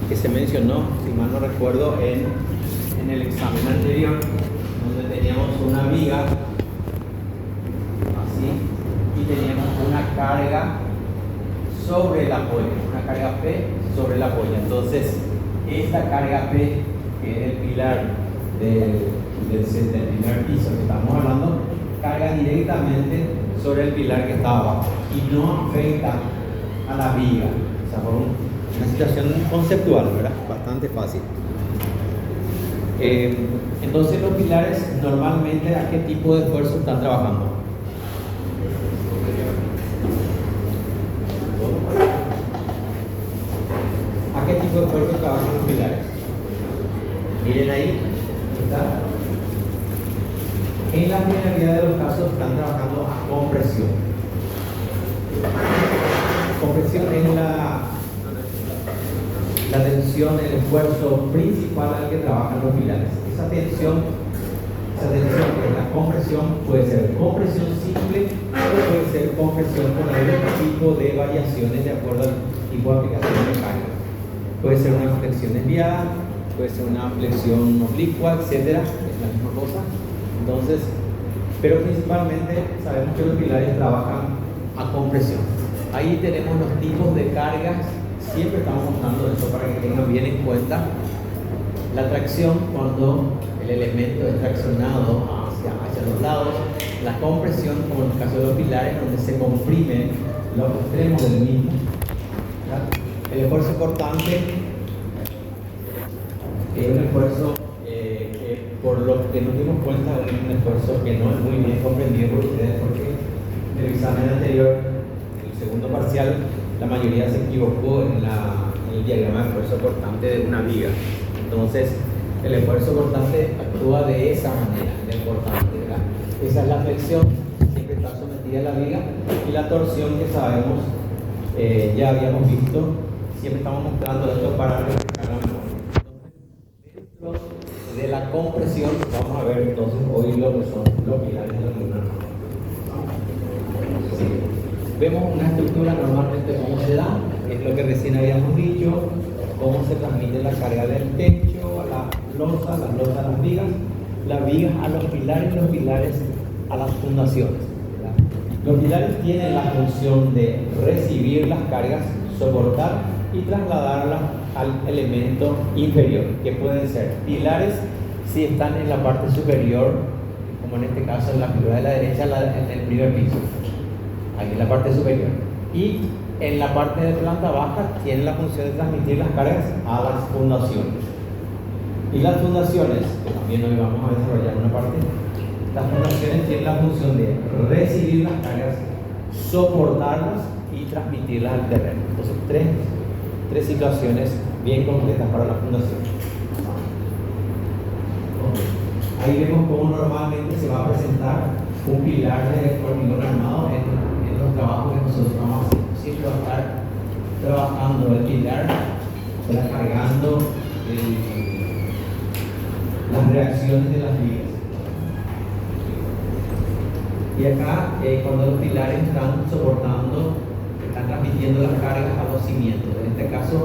que se mencionó, si mal no recuerdo, en el examen anterior, donde teníamos una viga así y teníamos una carga sobre el apoyo, una carga P sobre el apoyo. Entonces, esta carga P, que es el pilar del primer piso que estamos hablando, carga directamente sobre el pilar que está abajo y no afecta a la viga. O sea, por una situación conceptual, ¿verdad? Bastante fácil. Entonces, los pilares normalmente, ¿a qué tipo de esfuerzo están trabajando? ¿A qué tipo de esfuerzo trabajan los pilares? Miren ahí, ¿está? En la mayoría de los casos están trabajando a compresión. Compresión es la tensión, el esfuerzo principal al que trabajan los pilares. Esa tensión que es la compresión, puede ser compresión simple o puede ser compresión con algún tipo de variaciones de acuerdo al tipo de aplicación mecánica. Puede ser una flexión desviada, puede ser una flexión oblicua, etcétera, es la misma cosa. Entonces, pero principalmente sabemos que los pilares trabajan a compresión. Ahí tenemos los tipos de cargas, siempre estamos mostrando eso para que tengan bien en cuenta. La tracción, cuando el elemento es traccionado hacia los lados. La compresión, como en el caso de los pilares, donde se comprimen los extremos del mismo. ¿Verdad? El esfuerzo cortante es un esfuerzo que, por lo que nos dimos cuenta, es un esfuerzo que no es muy bien comprendido por ustedes, porque en el examen anterior, el segundo parcial, la mayoría se equivocó en el diagrama de esfuerzo cortante de una viga. Entonces, el esfuerzo cortante actúa de esa manera, el cortante, ¿verdad? Esa es la flexión, siempre está sometida a la viga, y la torsión, que sabemos, ya habíamos visto, siempre estamos mostrando estos parámetros que hagan dentro de la compresión. Vamos a ver entonces hoy lo que son los pilares de la columna. Sí. Vemos una estructura normalmente cómo se da, es lo que recién habíamos dicho, cómo se transmite la carga del techo a las losas a las vigas a los pilares a las fundaciones, ¿verdad? Los pilares tienen la función de recibir las cargas, soportar y trasladarlas al elemento inferior, que pueden ser pilares si están en la parte superior, como en este caso en la figura de la derecha, en el primer piso, ahí en la parte superior, y en la parte de planta baja tienen la función de transmitir las cargas a las fundaciones. Y las fundaciones, que también hoy vamos a desarrollar una parte, las fundaciones tienen la función de recibir las cargas, soportarlas y transmitirlas al terreno. Entonces, tres situaciones bien concretas para la fundación. Ahí vemos cómo normalmente se va a presentar un pilar de hormigón armado en los trabajos que nosotros vamos a hacer. Siempre va a estar trabajando el pilar, cargando las reacciones de las vigas. Y acá, cuando los pilares están soportando, están transmitiendo las cargas a los cimientos. En este caso,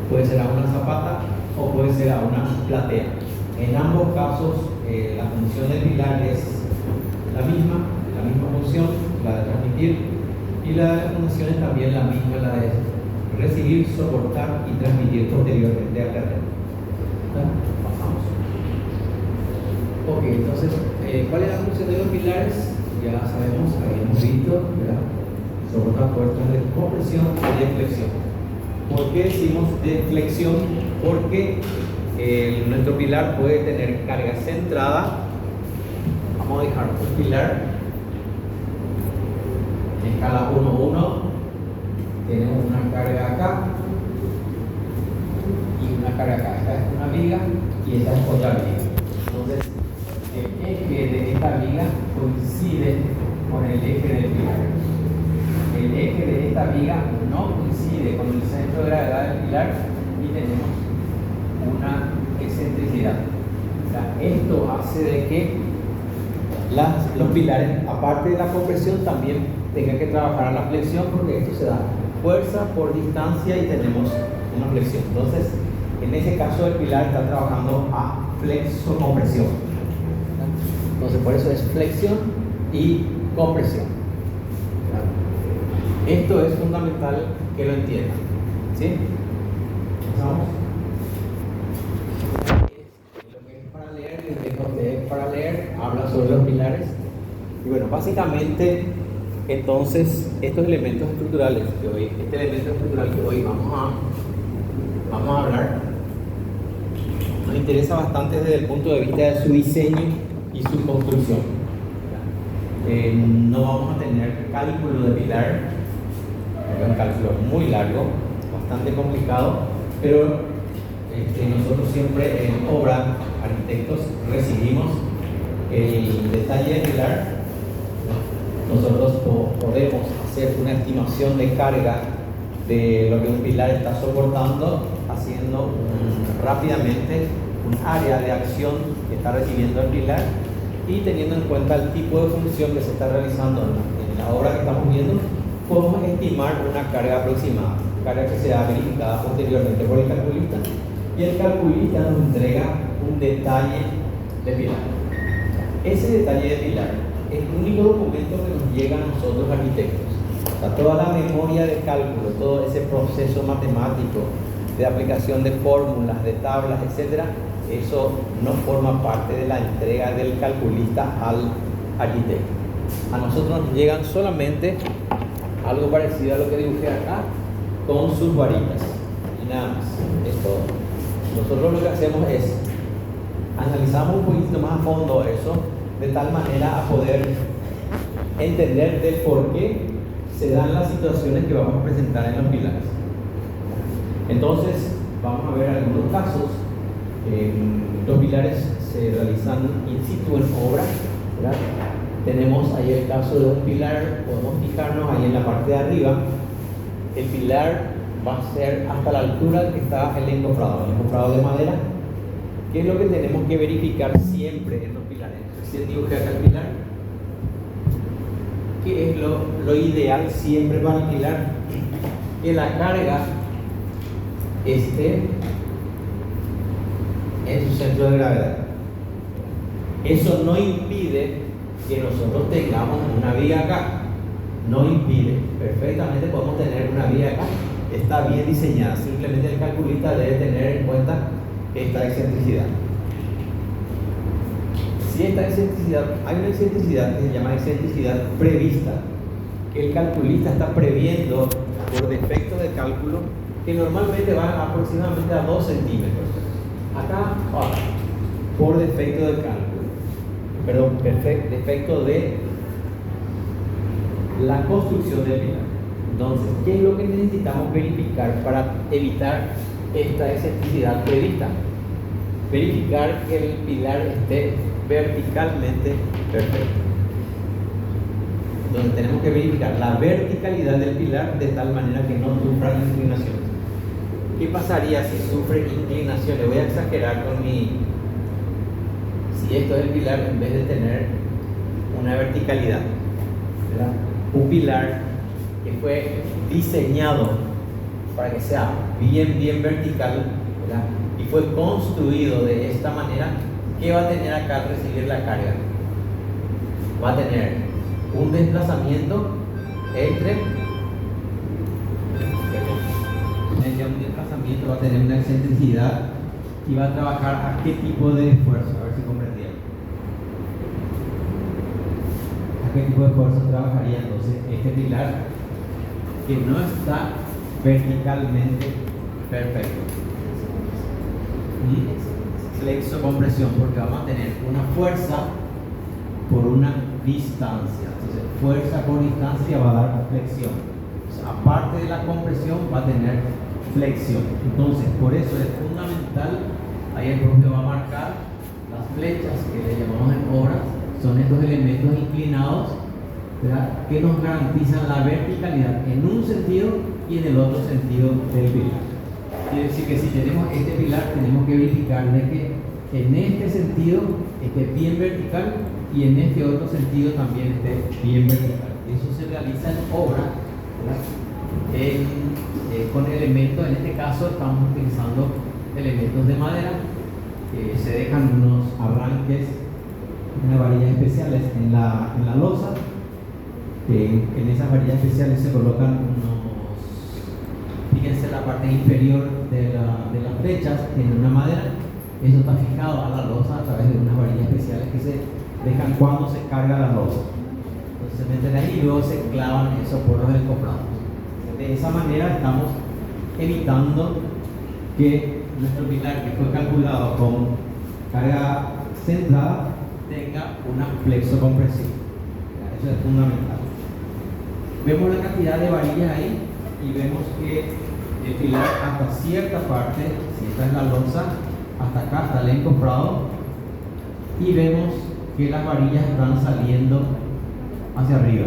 puede ser a una zapata o puede ser a una platea. En ambos casos, la función del pilar es la misma función, la de transmitir, y la de las fundaciones también la misma, la de recibir, soportar y transmitir posteriormente al terreno. Pasamos. Ok, entonces, ¿cuál es la función de los pilares? Ya sabemos, habíamos visto, ¿verdad? Soportar fuerzas de compresión y de flexión. ¿Por qué decimos de flexión? Porque nuestro pilar puede tener carga centrada. Vamos a dejar un pilar en escala 1-1. Tenemos una carga acá y una carga acá. Esta es una viga y esta es otra viga. Entonces, el eje de esta viga coincide con el eje del pilar. El eje de esta viga no coincide con el centro de gravedad del pilar y tenemos una excentricidad. O sea, esto hace de que los pilares, aparte de la compresión, también tengan que trabajar a la flexión, porque esto se da fuerza por distancia y tenemos una flexión. Entonces, En ese caso el pilar está trabajando a flexo-compresión. Entonces por eso es flexión y compresión. Esto es fundamental que lo entiendan. ¿Sí? Vamos. Lo que es para leer, les dejo de para leer, habla sobre los pilares. Y bueno, básicamente, entonces, estos elementos estructurales que hoy, este elemento estructural que hoy vamos a hablar, nos interesa bastante desde el punto de vista de su diseño y su construcción. No vamos a tener cálculo de pilar, es un cálculo muy largo, bastante complicado, pero nosotros siempre en obra, arquitectos, recibimos el detalle de pilar. Nosotros podemos hacer una estimación de carga de lo que un pilar está soportando, haciendo rápidamente un área de acción que está recibiendo el pilar y teniendo en cuenta el tipo de función que se está realizando en la obra que estamos viendo, podemos estimar una carga aproximada, carga que será verificada posteriormente por el calculista, y el calculista nos entrega un detalle de pilar. Ese detalle de pilar es el único documento que nos llega a nosotros arquitectos. O sea, toda la memoria de cálculo, todo ese proceso matemático de aplicación de fórmulas, de tablas, etcétera, eso no forma parte de la entrega del calculista al arquitecto. A nosotros nos llegan solamente algo parecido a lo que dibujé acá, con sus varitas y nada más. Es todo. Nosotros lo que hacemos es analizamos un poquito más a fondo eso, de tal manera a poder entender del por qué se dan las situaciones que vamos a presentar en los pilares. Entonces vamos a ver algunos casos. Los pilares se realizan in situ en obra, ¿verdad? Tenemos ahí el caso de un pilar, podemos fijarnos ahí en la parte de arriba. El pilar va a ser hasta la altura que está el encofrado de madera. ¿Qué es lo que tenemos que verificar siempre en los pilares? Recién dibujé acá el pilar. ¿Qué es lo ideal siempre para el pilar? Que la carga esté en su centro de gravedad. Eso no impide que nosotros tengamos una viga acá. No impide. Perfectamente podemos tener una viga acá. Está bien diseñada. Simplemente el calculista debe tener en cuenta esta excentricidad. Si esta excentricidad, hay una excentricidad que se llama excentricidad prevista, que el calculista está previendo por defecto de cálculo, que normalmente va aproximadamente a 2 centímetros. Acá, por defecto de cálculo, perdón, defecto de la construcción del pilar. Entonces, ¿qué es lo que necesitamos verificar para evitar esta excentricidad prevista? Verificar que el pilar esté verticalmente perfecto. Entonces tenemos que verificar la verticalidad del pilar de tal manera que no sufra inclinaciones. ¿Qué pasaría si sufre inclinación? Le voy a exagerar con si esto es el pilar en vez de tener una verticalidad, ¿verdad? Un pilar que fue diseñado para que sea bien vertical, ¿verdad? Y fue construido de esta manera. ¿Qué va a tener acá al recibir la carga? Va a tener un desplazamiento entre va a tener una excentricidad y va a trabajar a qué tipo de esfuerzo. A ver si comprendieron. ¿A qué tipo de esfuerzo trabajaría entonces este pilar que no está verticalmente perfecto? Flexo compresión, porque vamos a tener una fuerza por una distancia. Entonces, fuerza por distancia va a dar flexión. O sea, aparte de la compresión, va a tener flexión. Entonces, por eso es fundamental. Ahí el profe va a marcar las flechas que le llamamos en obras. Son estos elementos inclinados, ¿verdad?, que nos garantizan la verticalidad en un sentido y en el otro sentido del pilar. Quiere decir que si tenemos este pilar, tenemos que verificar de que en este sentido esté bien vertical y en este otro sentido también esté bien vertical. Eso se realiza en obra, ¿verdad?, con elementos. En este caso estamos utilizando elementos elementos de madera, se dejan unos arranques, unas varillas especiales en la losa. En esas varillas especiales se colocan unos, fíjense la parte inferior de las flechas en una madera. Eso está fijado a la losa a través de unas varillas especiales que se dejan cuando se carga la losa. Entonces se meten ahí y luego se clavan esos poros del cofrado. De esa manera estamos evitando que nuestro pilar, que fue calculado con carga centrada, tenga una flexocompresión. Eso es fundamental. Vemos la cantidad de varillas ahí y vemos que el pilar hasta cierta parte, si esta es la losa, hasta acá está el encofrado, y vemos que las varillas están saliendo hacia arriba.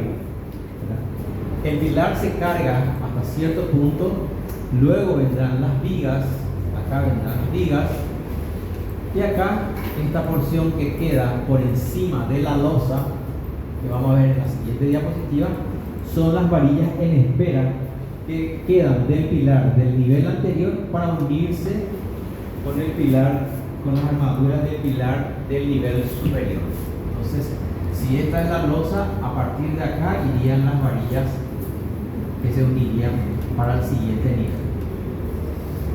El pilar se carga hasta cierto punto, luego vendrán las vigas, acá vendrán las vigas, y acá esta porción que queda por encima de la losa, que vamos a ver en la siguiente diapositiva, son las varillas en espera que quedan del pilar del nivel anterior para unirse con el pilar, con las armaduras del pilar del nivel superior. Entonces, si esta es la losa, a partir de acá irían las varillas que se unirían para el siguiente nivel.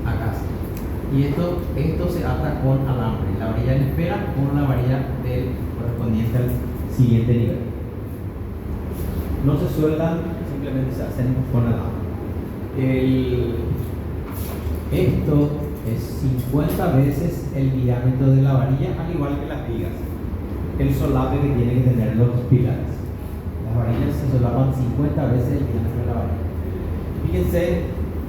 Acá sí. Y esto se ata con alambre, la varilla en espera con la varilla correspondiente al siguiente nivel. No se sueltan, simplemente se hacen con alambre. Esto es 50 veces el diámetro de la varilla, al igual que las vigas. El solape que tienen que tener los pilares. Las varillas se solapan 50 veces el diámetro de la varilla. Fíjense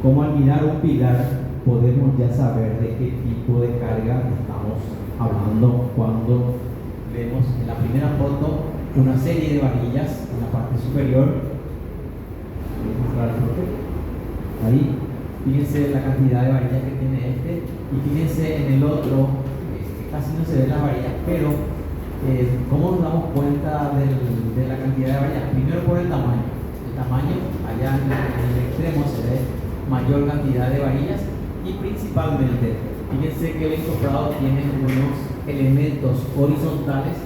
cómo al mirar un pilar podemos ya saber de qué tipo de carga estamos hablando cuando vemos en la primera foto una serie de varillas en la parte superior. Ahí, fíjense la cantidad de varillas que tiene este, y fíjense en el otro, casi no se ven las varillas, pero ¿cómo nos damos cuenta de la cantidad de varillas? Primero por el tamaño. El tamaño, allá en el extremo se ve mayor cantidad de varillas, y principalmente, fíjense que el encofrado tiene unos elementos horizontales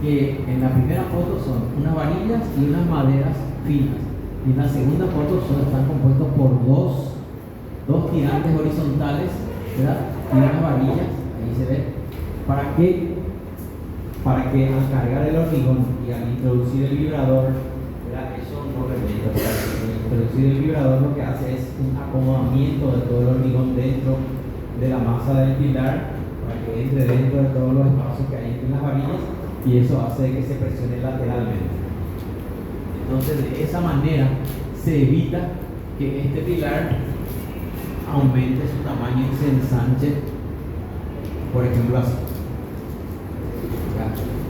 que en la primera foto son unas varillas y unas maderas finas, y en la segunda foto están compuestos por dos tirantes horizontales, ¿verdad? Y unas varillas, ahí se ve, para que al cargar el hormigón y al introducir el vibrador, ¿verdad? Eso no revienta. Introducir el vibrador lo que hace es un acomodamiento de todo el hormigón dentro de la masa del pilar, para que entre dentro de todos los espacios que hay entre las varillas, y eso hace que se presione lateralmente. Entonces, de esa manera se evita que este pilar aumente su tamaño y se ensanche, por ejemplo así.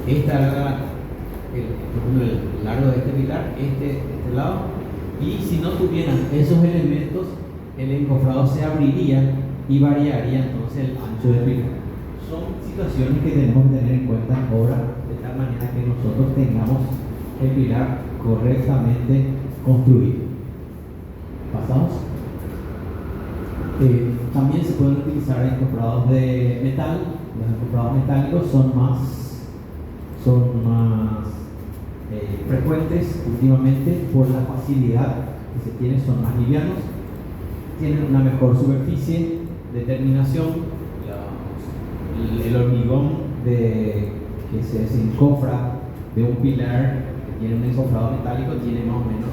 Esta era el largo de este pilar, este lado, y si no tuvieran esos elementos, el encofrado se abriría y variaría entonces el ancho del pilar. Son situaciones que tenemos que tener en cuenta ahora, de tal manera que nosotros tengamos el pilar correctamente construido. Pasamos. También se pueden utilizar encofrados de metal. Los encofrados metálicos son más frecuentes últimamente por la facilidad que se tiene, son más livianos, tienen una mejor superficie de terminación. El hormigón que se desencofra de un pilar que tiene un encofrado metálico tiene más o menos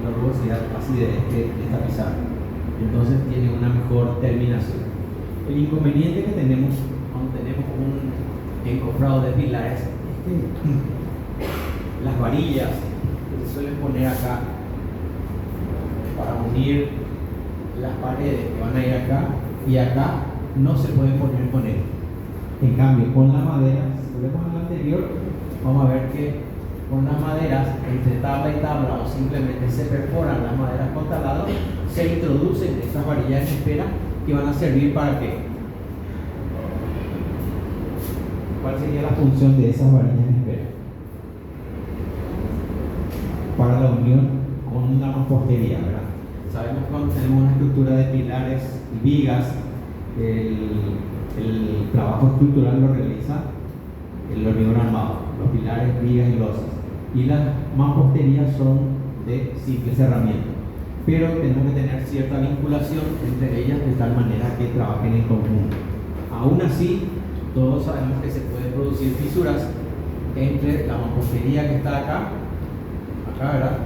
la rugosidad casi de esta pizarra, entonces tiene una mejor terminación. El inconveniente que tenemos cuando tenemos un encofrado de pilares es que las varillas que se suelen poner acá para unir las paredes que van a ir acá y acá no se pueden poner con él. En cambio, con la madera, si volvemos al anterior, vamos a ver que con las maderas, entre tabla y tabla, o simplemente se perforan las maderas con taladro, se introducen esas varillas en espera que van a servir para qué. ¿Cuál sería la función de esas varillas en espera? Para la unión con la mampostería, ¿verdad? Sabemos que cuando tenemos una estructura de pilares y vigas, el trabajo estructural lo realiza el hormigón armado, los pilares, vigas y losas. Y las mamposterías son de simple cerramiento. Pero tenemos que tener cierta vinculación entre ellas de tal manera que trabajen en conjunto. Aún así, todos sabemos que se pueden producir fisuras entre la mampostería que está acá, ¿verdad?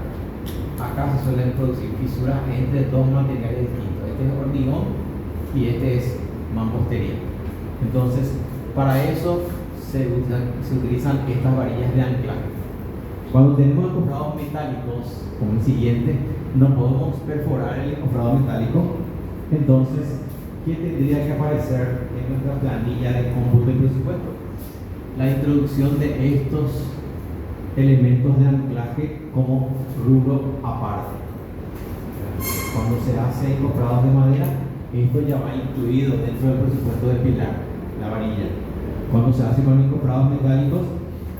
Acá se suelen producir fisuras entre dos materiales distintos. Este es hormigón y este es mampostería. Entonces, para eso se utilizan estas varillas de anclaje. Cuando tenemos encofrados metálicos, como el siguiente, no podemos perforar el encofrado metálico. Entonces, ¿qué tendría que aparecer en nuestra planilla de cómputo y presupuesto? La introducción de estos elementos de anclaje como rubro aparte. Cuando se hace encofrados de madera, esto ya va incluido dentro del presupuesto del pilar, la varilla. Cuando se hace con encofrados metálicos,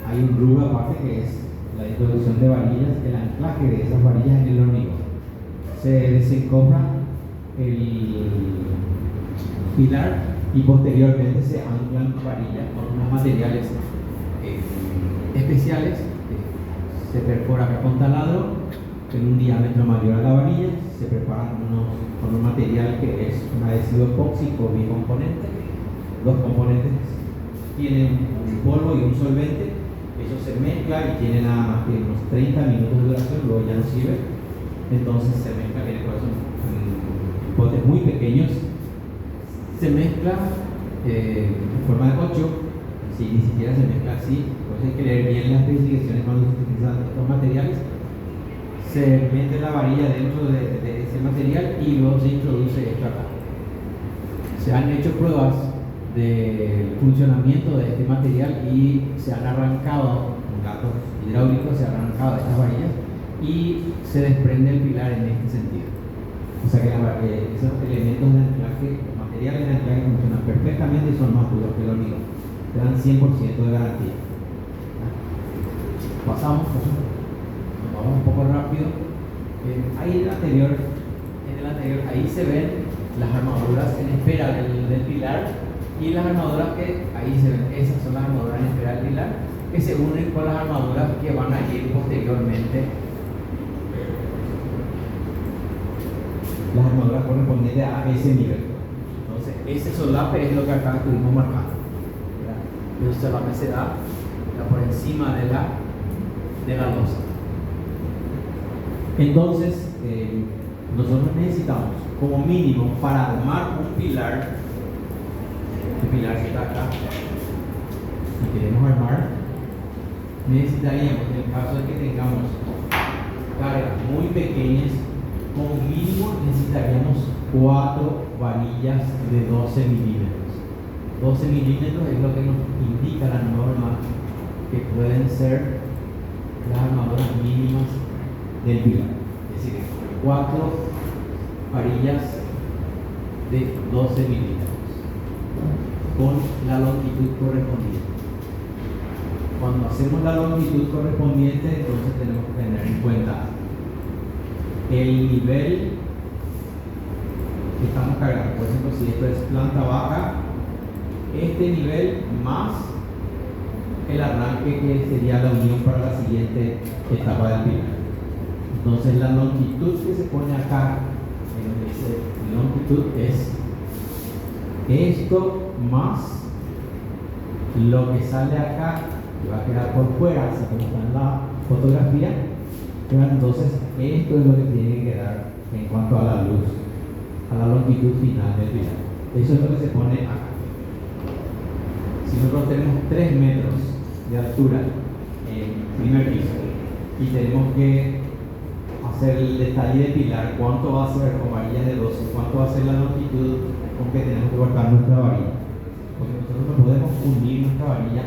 hay un rubro aparte que es la introducción de varillas, el anclaje de esas varillas en el hormigón. Se desencofra el pilar y posteriormente se anclan varillas con unos materiales especiales. Se perfora acá con taladro en un diámetro mayor a la varilla, se preparan con un material que es un adhesivo epóxico bicomponente. Los componentes tienen un polvo y un solvente, eso se mezcla y tiene nada más que unos 30 minutos de duración, luego ya no sirve. Entonces se mezcla, viene por eso en potes muy pequeños, se mezcla en forma de 8. Si ni siquiera se mezcla así, pues hay que leer bien las especificaciones cuando se utilizan estos materiales. Se mete la varilla dentro de ese material y luego se introduce esto acá. Se han hecho pruebas del funcionamiento de este material y se han arrancado con gatos hidráulicos, se han arrancado estas varillas y se desprende el pilar en este sentido. O sea que esos elementos de anclaje, los materiales de anclaje funcionan perfectamente y son más duros que el hormigón. Te dan 100% de garantía. Pasamos, nos vamos un poco rápido. Ahí en el anterior, ahí se ven las armaduras en espera del pilar y las armaduras que ahí se ven, esas son las armaduras en espera del pilar que se unen con las armaduras que van a ir posteriormente. Las armaduras correspondientes a ese nivel. Entonces, ese solape es lo que acá estuvimos marcando. El solape se da por encima de la losa. Entonces, nosotros necesitamos, como mínimo, para armar un pilar, el pilar que está acá, si queremos armar, necesitaríamos, en el caso de que tengamos cargas muy pequeñas, como mínimo necesitaríamos 4 varillas de 12 milímetros. 12 milímetros es lo que nos indica la norma que pueden ser las armaduras mínimas del pilar. Es decir, 4 varillas de 12 milímetros con la longitud correspondiente. Cuando hacemos la longitud correspondiente, entonces tenemos que tener en cuenta el nivel que estamos cargando. Por ejemplo, si esto es planta baja, este nivel más el arranque que sería la unión para la siguiente etapa del pilar. Entonces la longitud que se pone acá, en donde dice longitud, es esto más lo que sale acá, que va a quedar por fuera, así como está en la fotografía. Entonces esto es lo que tiene que quedar en cuanto a la luz, a la longitud final del pilar. Eso es lo que se pone acá. Si nosotros tenemos 3 metros de altura en primer piso y tenemos que hacer el detalle de pilar, ¿cuánto va a ser con varillas de 12? ¿Cuánto va a ser la longitud con que tenemos que cortar nuestra varilla? Porque nosotros no podemos unir nuestra varilla,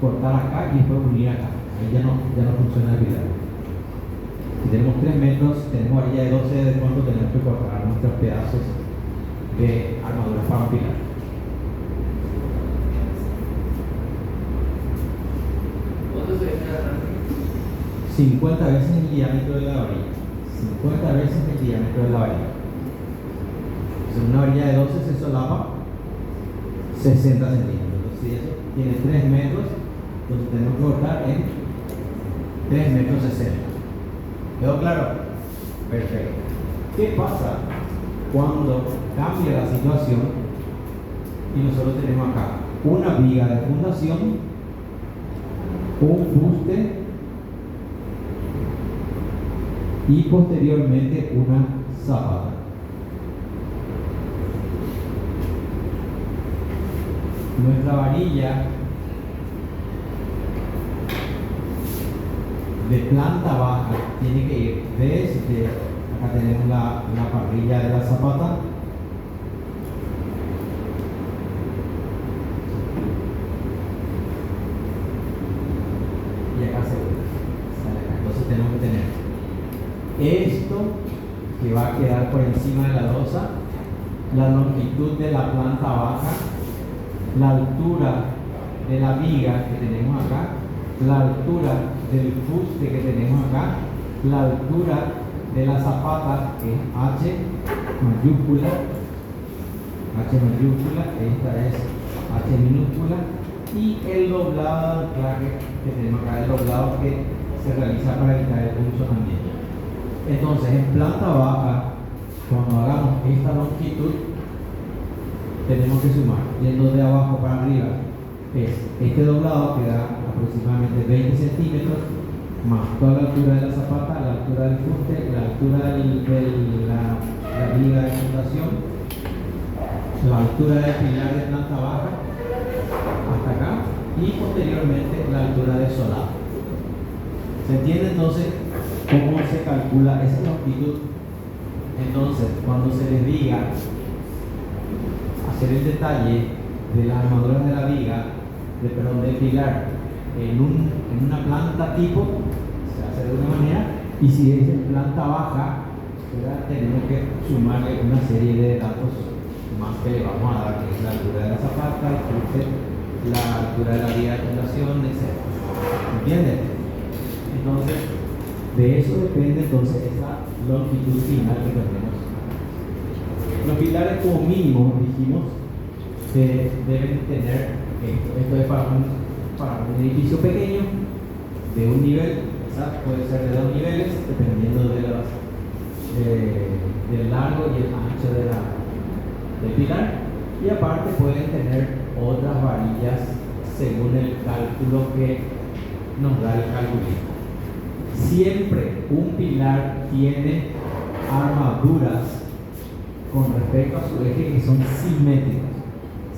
cortar acá y después unir acá. Ahí ya no funciona el pilar. Si tenemos 3 metros, tenemos varilla de 12, ¿de cuánto tenemos que cortar nuestros pedazos de armadura para un pilar? 50 veces el diámetro de la varilla. 50 veces el diámetro de la varilla. Entonces, una varilla de 12 se solapa 60 centímetros. Entonces, si eso tiene 3 metros, entonces tenemos que cortar en 3 metros 60. ¿Quedó claro? Perfecto. ¿Qué pasa cuando cambia la situación y nosotros tenemos acá una viga de fundación, un fuste y posteriormente una zapata? Nuestra varilla de planta baja tiene que ir desde, acá tenemos la parrilla de la zapata, y acá se sale acá. Entonces tenemos que tener esto que va a quedar por encima de la losa, la longitud de la planta baja, la altura de la viga que tenemos acá, la altura del fuste que tenemos acá, la altura de la zapata, que es H mayúscula, esta es H minúscula, y el doblado del anclaje que tenemos acá, el doblado que se realiza para evitar el punzonamiento. Entonces, en planta baja, cuando hagamos esta longitud, tenemos que sumar, yendo de abajo para arriba, es este doblado que da aproximadamente 20 centímetros, más toda la altura de la zapata, la altura del fuste, la altura de la viga de fundación, la altura del pilar de planta baja, hasta acá, y posteriormente la altura del solado. ¿Se entiende entonces cómo se calcula esa longitud? Entonces, cuando se les diga hacer el detalle de las armaduras de la viga, del pilar, en una planta tipo, se hace de una manera, y si es en planta baja, ¿verdad?, tenemos que sumarle una serie de datos más que le vamos a dar, que es la altura de la zapata, la altura de la viga de fundación, etc. ¿Entienden? Entonces, de eso depende entonces esa longitud final que tenemos. Los pilares como mínimo, dijimos, deben tener esto es para un edificio pequeño de un nivel, ¿sabes? Puede ser de 2 niveles dependiendo del largo y el ancho del pilar, y aparte pueden tener otras varillas según el cálculo que nos da el calculista. Siempre un pilar tiene armaduras con respecto a su eje que son simétricas.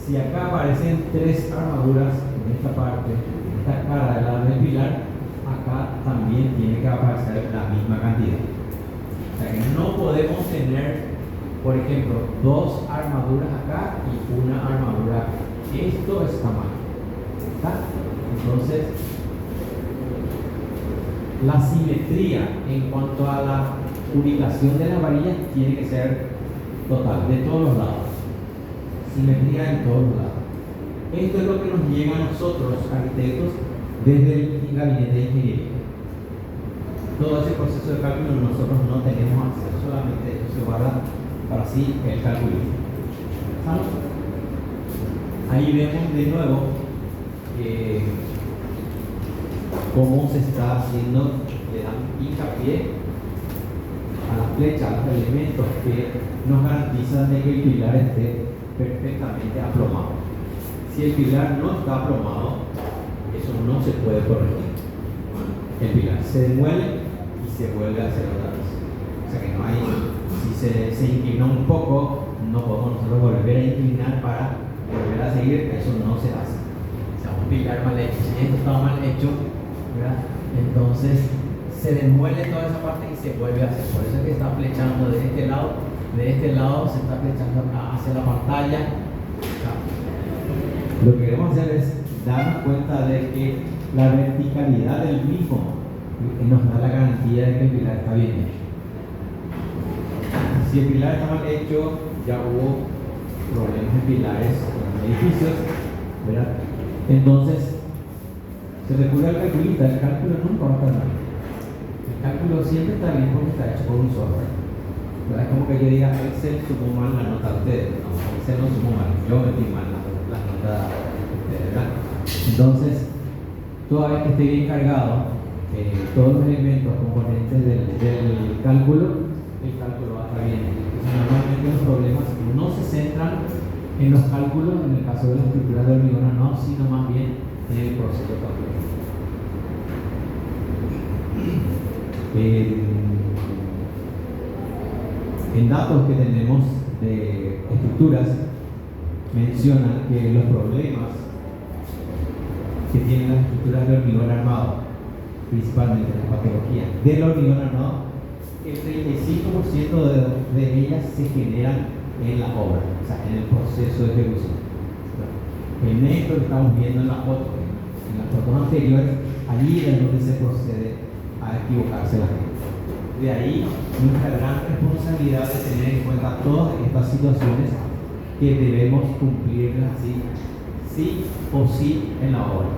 Si acá aparecen 3 armaduras en esta parte, en esta cara del lado del pilar, acá también tiene que aparecer la misma cantidad. O sea que no podemos tener, por ejemplo, 2 armaduras acá y una armadura acá. Esto está mal. ¿Está? Entonces, la simetría en cuanto a la ubicación de las varillas tiene que ser total, de todos los lados. Simetría en todos los lados. Esto es lo que nos llega a nosotros, arquitectos, desde el gabinete de ingeniería. Todo ese proceso de cálculo nosotros no tenemos acceso, solamente esto se guarda para sí el cálculo. ¿Estamos? Ahí vemos de nuevo cómo se está haciendo, le dan hincapié a las flechas, a los elementos que nos garantizan de que el pilar esté perfectamente aplomado. Si el pilar no está aplomado, eso no se puede corregir. El pilar se demuele y se vuelve a hacer otra vez. O sea que no hay, si se inclinó un poco, no podemos nosotros volver a inclinar para volver a seguir, eso no se hace. O sea, un pilar mal hecho, si esto está mal hecho, ¿verdad?, entonces se demuele toda esa parte y se vuelve a hacer. Por eso es que está flechando de este lado se está flechando hacia la pantalla. Lo que queremos hacer es darnos cuenta de que la verticalidad del mismo nos da la garantía de que el pilar está bien hecho. Si el pilar está mal hecho, ya hubo problemas en pilares en edificios, ¿verdad? Entonces, se recurre al calculista. El cálculo nunca va a estar mal. El cálculo siempre está bien porque está hecho por un software. ¿Verdad? Es como que yo diga, Excel sumó mal la nota de ustedes. No, Excel no sumó mal, yo metí mal las notas. Entonces, toda vez que esté bien cargado, todos los elementos, componentes del cálculo, el cálculo va a estar bien. Entonces, normalmente los problemas no se centran en los cálculos, en el caso de la estructura de hormigón no, sino más bien en el proceso calculador. En datos que tenemos de estructuras, mencionan que los problemas que tienen las estructuras de hormigón armado, principalmente las patologías del hormigón armado, el 35% de ellas se generan en la obra, o sea, en el proceso de ejecución. En esto que estamos viendo en las fotos anteriores, allí es donde se procede a equivocarse la gente. De ahí nuestra gran responsabilidad de tener en cuenta todas estas situaciones que debemos cumplirlas sí o sí en la obra.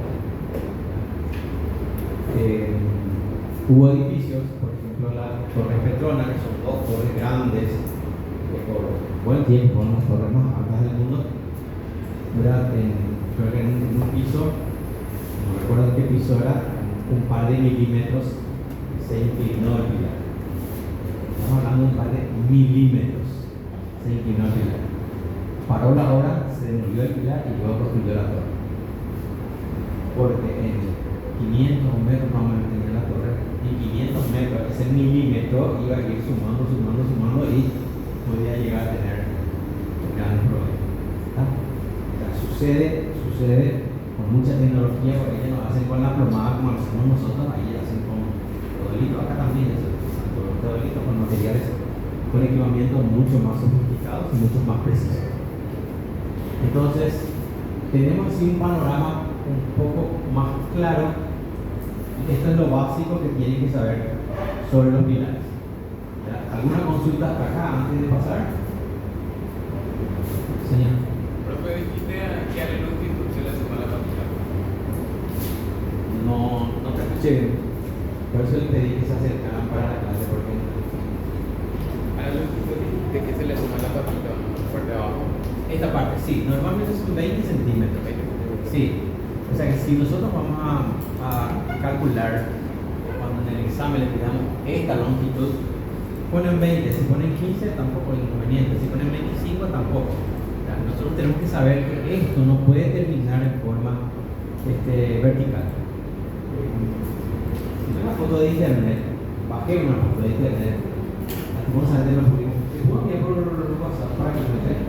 Hubo edificios, por ejemplo la Torre Petronas, que son dos torres grandes, que por buen tiempo son las torres más altas del mundo. Creo que en un piso, no recuerdo qué piso era, un par de milímetros se inclinó el pilar. Estamos hablando de un par de milímetros se inclinó el pilar. Paró la obra, se demolió el pilar y luego construyó la torre. Porque en 500 metros más o menos tenía la torre, y 500 metros, ese milímetro iba a ir sumando y podía llegar a tener grandes problemas. O sea, sucede con mucha tecnología, porque ellos no hacen con la plomada como lo hacemos nosotros, ahí hacen con rodelitos, acá también con rodelitos, con materiales, con equipamiento mucho más sofisticados y mucho más precisos. Entonces, tenemos así un panorama un poco más claro. Esto es lo básico que tienen que saber sobre los pilares. ¿Alguna consulta hasta acá antes de pasar? Señor. Profe, dijiste que a la longitud se le suma la patita. No te escuché. Por eso le pedí que se acercaran para la clase, porque A la longitud dijiste que se le suma la patita por debajo. esta parte, sí, normalmente son 20 centímetros. Sí, o sea que si nosotros vamos a calcular, cuando en el examen le pidamos esta longitud, ponen 20, si ponen 15 tampoco es inconveniente, si ponen 25 tampoco. O sea, nosotros tenemos que saber que esto no puede terminar en forma vertical. Una foto de internet, bajé una foto de internet, vamos a ver los públicos. Por WhatsApp para que lo vean.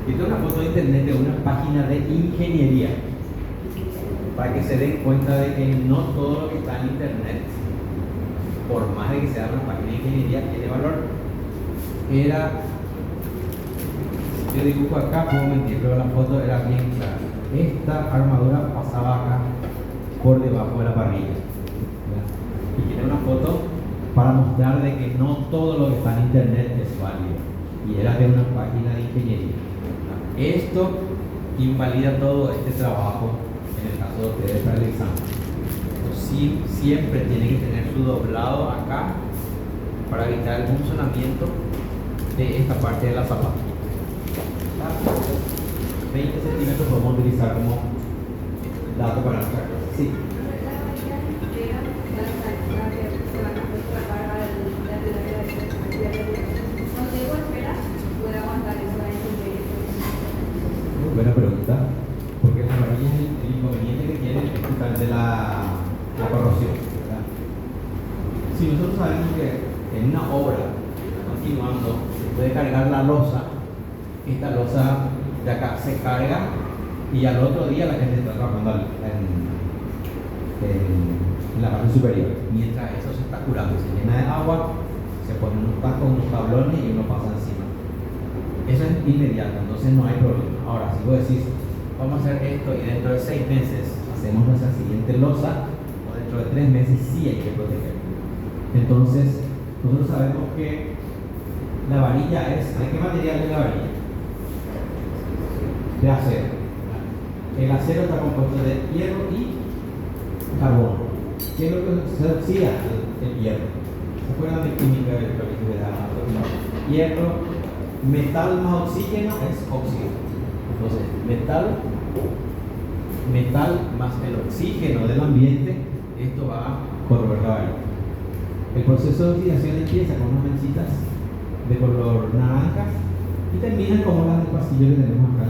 Esta es una foto de internet de una página de ingeniería, para que se den cuenta de que no todo lo que está en internet, por más de que sea una página de ingeniería, tiene valor. Si yo dibujo acá, puedo mentir, pero la foto era bien clara. Esta armadura pasaba acá por debajo de la parrilla, ¿verdad? Y tiene una foto para mostrar de que no todo lo que está en internet es válido, y era de una página de ingeniería. Esto invalida todo este trabajo en el caso de ustedes para el examen. Sí, siempre tiene que tener su doblado acá para evitar el funcionamiento de esta parte de la zapatilla. 20 centímetros podemos utilizar como dato para nuestra clase. Sí. Buena pregunta, porque la varilla es el inconveniente que tiene justamente la corrosión, ¿verdad? Si nosotros sabemos que en una obra, continuando, se puede cargar la losa, esta losa de acá se carga y al otro día la gente está trabajando en la parte superior. Mientras eso se está curando, se llena de agua, se ponen unos tacos, unos tablones y uno pasa encima. Eso es inmediato, entonces no hay problema. Ahora, si vos decís, vamos a hacer esto y dentro de 6 meses hacemos nuestra siguiente losa, o dentro de 3 meses sí hay que proteger. Entonces, nosotros sabemos que la varilla es, ¿de qué material es la varilla? De acero. El acero está compuesto de hierro y carbono. ¿Qué es lo que se oxida? El hierro. ¿Se acuerdan de química del colegio de hierro? Metal más oxígeno es óxido. Entonces, metal metal más el oxígeno del ambiente, esto va a corroer la varilla. El proceso de oxidación empieza con unas manchitas de color naranja y termina como las del pasillo que tenemos acá.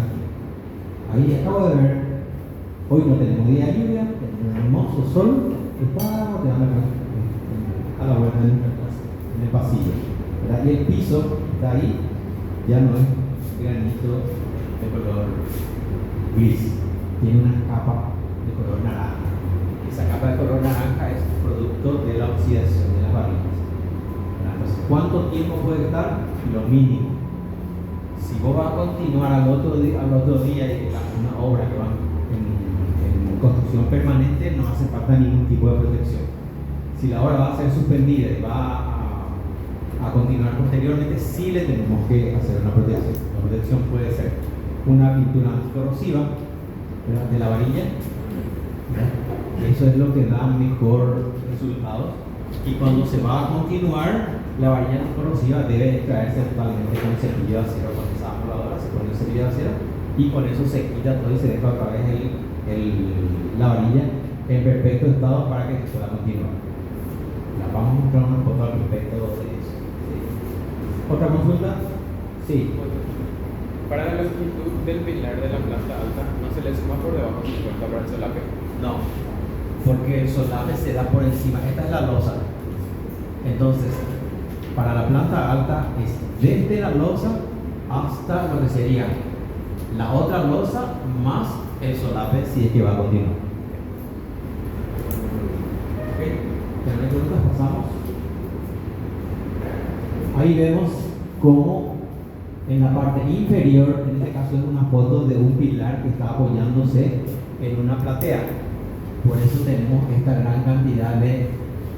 Ahí acabo de ver, hoy no tenemos día de lluvia, tenemos un hermoso sol que está rodeando acá, a la vuelta en el pasillo, ¿verdad? Y el piso está ahí, ya no es granito de color gris, tiene una capa de color naranja. Esa capa de color naranja es producto de la oxidación de las varillas. Entonces, ¿cuánto tiempo puede estar? Lo mínimo. Si vos vas a continuar al otro día y una obra que va en construcción permanente, no hace falta ningún tipo de protección. Si la obra va a ser suspendida y va a continuar posteriormente, sí le tenemos que hacer una protección. La protección puede ser una pintura anticorrosiva, ¿verdad?, de la varilla. Eso es lo que da mejor resultados. Y cuando se va a continuar, la varilla anticorrosiva debe extraerse totalmente con cepillo de acero. Cuando esa voladora se pone el cepillo de acero y con eso se quita todo y se deja otra vez la varilla en perfecto estado para que se pueda continuar. Vamos a mostrar una foto al respecto de eso. ¿Sí? ¿Otra consulta? Sí. Para la longitud del pilar de la planta alta, ¿no se le suma por debajo 50 para el solape? No, porque el solape se da por encima. Esta es la losa. Entonces, para la planta alta es desde la losa hasta lo que sería la otra losa más el solape, si es que va a continuar. ¿Tienen preguntas? Pasamos. Ahí vemos cómo en la parte inferior, en este caso es una foto de un pilar que está apoyándose en una platea. Por eso tenemos esta gran cantidad de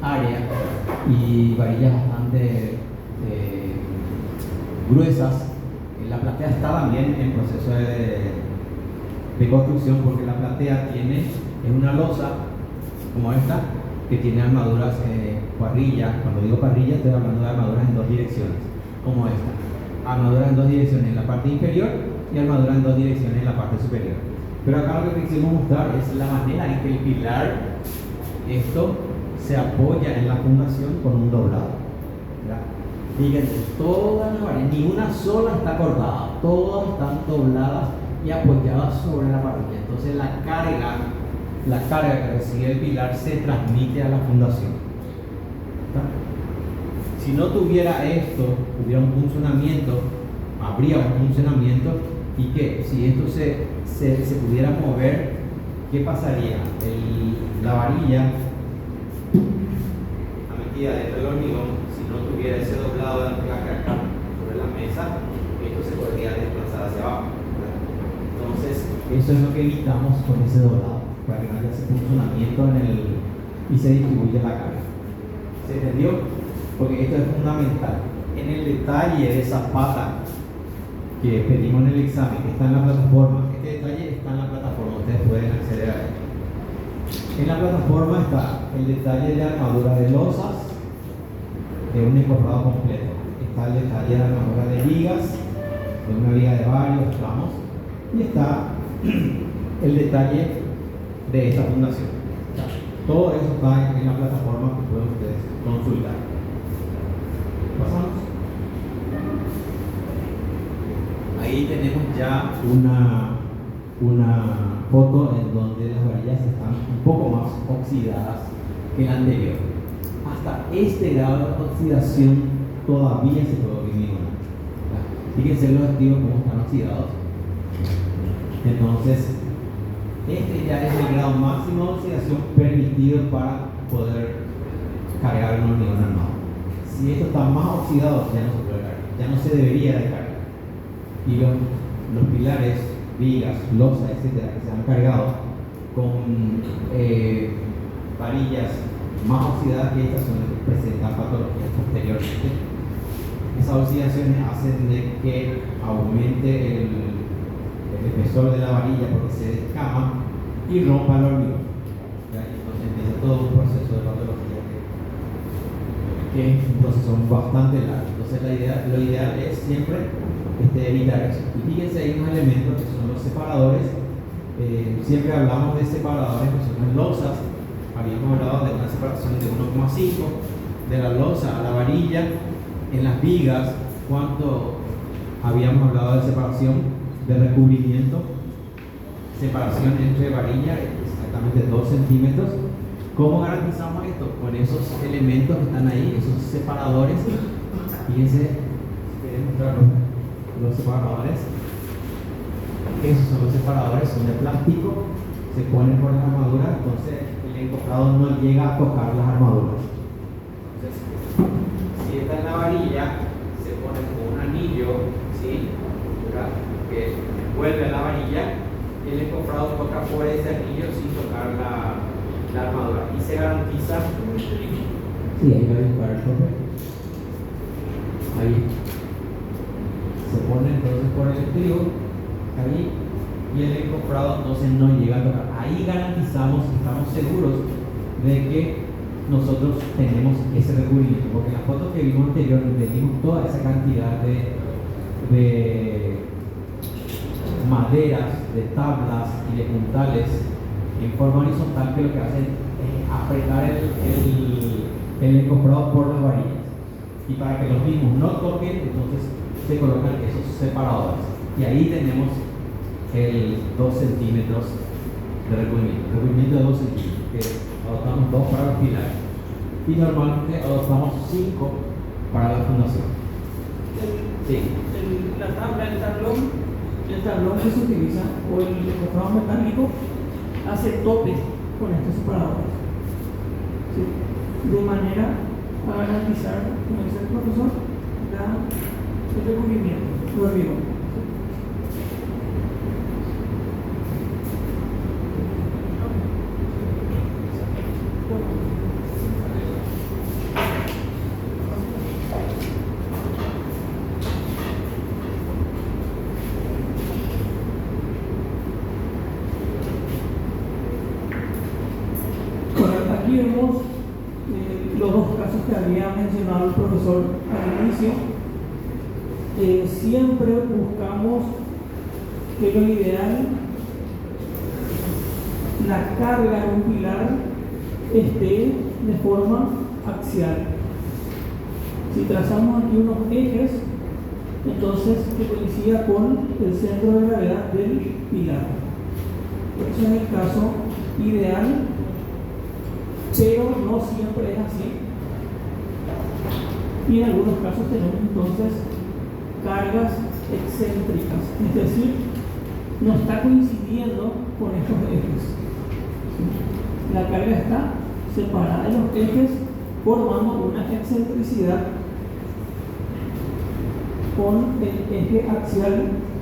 área y varillas bastante gruesas. La platea está también en proceso de construcción, porque la platea es una losa como esta que tiene armaduras parrilla. Cuando digo parrilla estoy hablando de armaduras en dos direcciones, como esta. Armaduras en dos direcciones en la parte inferior y armaduras en dos direcciones en la parte superior. Pero acá lo que quisimos mostrar es la manera en que el pilar, esto se apoya en la fundación con un doblado. Fíjense, todas las varillas, ni una sola está cortada, todas están dobladas y apoyadas sobre la parrilla. Entonces la carga que recibe el pilar se transmite a la fundación. ¿Está? Si no tuviera esto, hubiera un funcionamiento, habría un funcionamiento, y que si esto se pudiera mover, ¿qué pasaría? La varilla, a metida dentro del hormigón, si no tuviera ese doblado de la carga sobre la mesa, esto se podría desplazar hacia abajo, ¿verdad? Entonces, eso es lo que evitamos con ese doblado, para que no haya ese funcionamiento y se distribuya la carga. ¿Se entendió? Porque esto es fundamental. En el detalle de esa pata que pedimos en el examen, que está en la plataforma, este detalle está en la plataforma, ustedes pueden acceder a él. En la plataforma está el detalle de armadura de losas de un encofrado completo. Está el detalle de armadura de vigas, de una viga de varios tramos, y está el detalle de esta fundación. Todo eso está en la plataforma que pueden ustedes consultar. Pasamos. Ahí tenemos ya una foto en donde las varillas están un poco más oxidadas que la anterior. Hasta este grado de oxidación todavía se puede eliminar. Fíjense los activos como están oxidados. Entonces, este ya es el grado máximo de oxidación permitido para poder cargar un hormigón armado. Si esto está más oxidado, ya no se puede cargar, ya no se debería de cargar. Y los pilares, vigas, losas, etcétera, que se han cargado con varillas más oxidadas que estas son las que presentan patologías posteriormente. Esas oxidaciones hacen de que aumente el espesor de la varilla porque se descama y rompa el hormigón. Entonces empieza todo un proceso de patología que es un proceso bastante largo. Entonces lo ideal es siempre evitar eso. Y fíjense, hay unos elementos que son los separadores Siempre hablamos de separadores que son las losas. Habíamos hablado de una separación de 1,5 de la losa a la varilla. En las vigas, ¿cuánto habíamos hablado de separación, de recubrimiento? Separación entre varilla, exactamente 2 centímetros. ¿Cómo garantizamos esto? Con esos elementos que están ahí, esos separadores. Fíjense, si quieren mostrar los separadores. Esos son los separadores, son de plástico, se ponen por las armaduras, entonces el encofrado no llega a tocar las armaduras. Entonces, si esta es la varilla, se pone con un anillo, ¿sí? Que envuelve la varilla, y el encofrado toca por ese anillo sin tocar la armadura. Y se garantiza. Sí, ahí va a disparar el tope. Ahí. Se pone entonces por el estribo. Ahí, y el encofrado entonces no llega a tocar. Ahí garantizamos, estamos seguros de que nosotros tenemos ese recubrimiento, porque en la foto que vimos anteriormente vimos toda esa cantidad de maderas, de tablas y de puntales en forma horizontal que lo que hacen es apretar el encofrado por las varillas, y para que los mismos no toquen, entonces se colocan esos separadores. Y ahí tenemos el 2 centímetros de recubrimiento de 2 centímetros, que adoptamos 2 para los pilares y normalmente adoptamos 5 para la fundación. La tabla, el tablón que se utiliza o el encofrado metálico hace topes con estos separadores, ¿sí? De manera a garantizar, como dice el profesor, el recubrimiento, lo hormigón. Aquí vemos los 2 casos que había mencionado el profesor al inicio. Siempre buscamos que lo ideal, la carga de un pilar esté de forma axial. Si trazamos aquí unos ejes, entonces que coincida con el centro de gravedad del pilar. Ese es el caso ideal, pero no siempre es así. Y en algunos casos tenemos entonces cargas excéntricas, es decir, no está coincidiendo con estos ejes. La carga está separada de los ejes, formando una excentricidad con el eje axial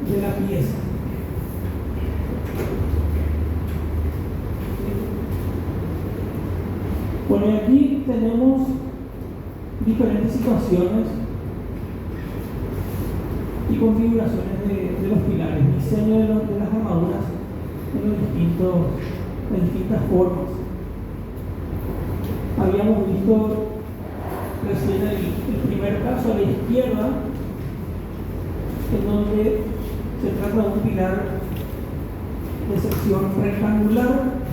de la pieza. Bueno, y aquí tenemos diferentes situaciones y configuraciones de los pilares, diseño de las armaduras en distintas formas. Habíamos visto recién el primer caso a la izquierda, en donde se trata de un pilar de sección rectangular.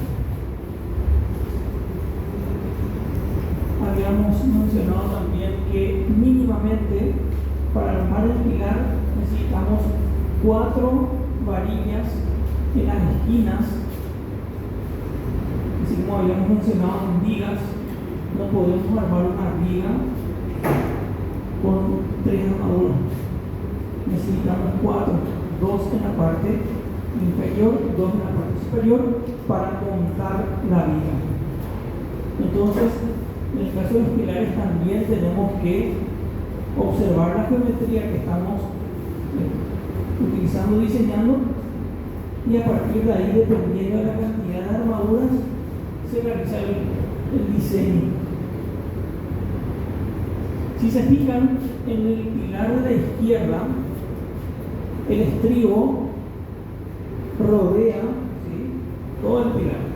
Habíamos mencionado también que mínimamente para armar el pilar necesitamos 4 varillas en las esquinas, así como habíamos mencionado en vigas. No podemos armar una viga con 3 armaduras, necesitamos 4, 2 en la parte inferior, 2 en la parte superior para montar la viga. Entonces, en el caso de los pilares también tenemos que observar la geometría que estamos utilizando, diseñando, y a partir de ahí, dependiendo de la cantidad de armaduras, se realiza el diseño. Si se fijan, en el pilar de la izquierda, el estribo rodea, ¿sí?, todo el pilar.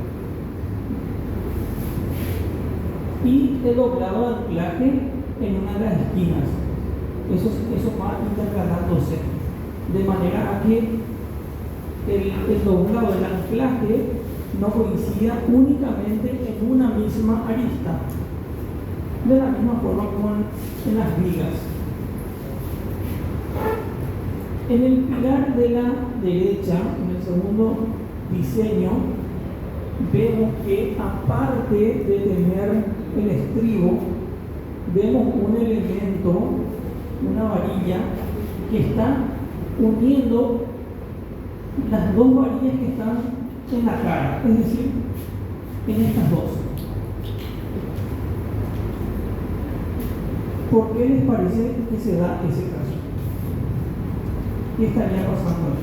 Y el doblado de anclaje en una de las esquinas. Eso va intercalándose, de manera a que el doblado del anclaje no coincida únicamente en una misma arista, de la misma forma como en las vigas. En el pilar de la derecha, en el segundo diseño, vemos que aparte de tener el estribo, vemos un elemento, una varilla, que está uniendo las dos varillas que están en la cara, es decir, en estas dos. ¿Por qué les parece que se da ese caso? ¿Qué estaría pasando ahí?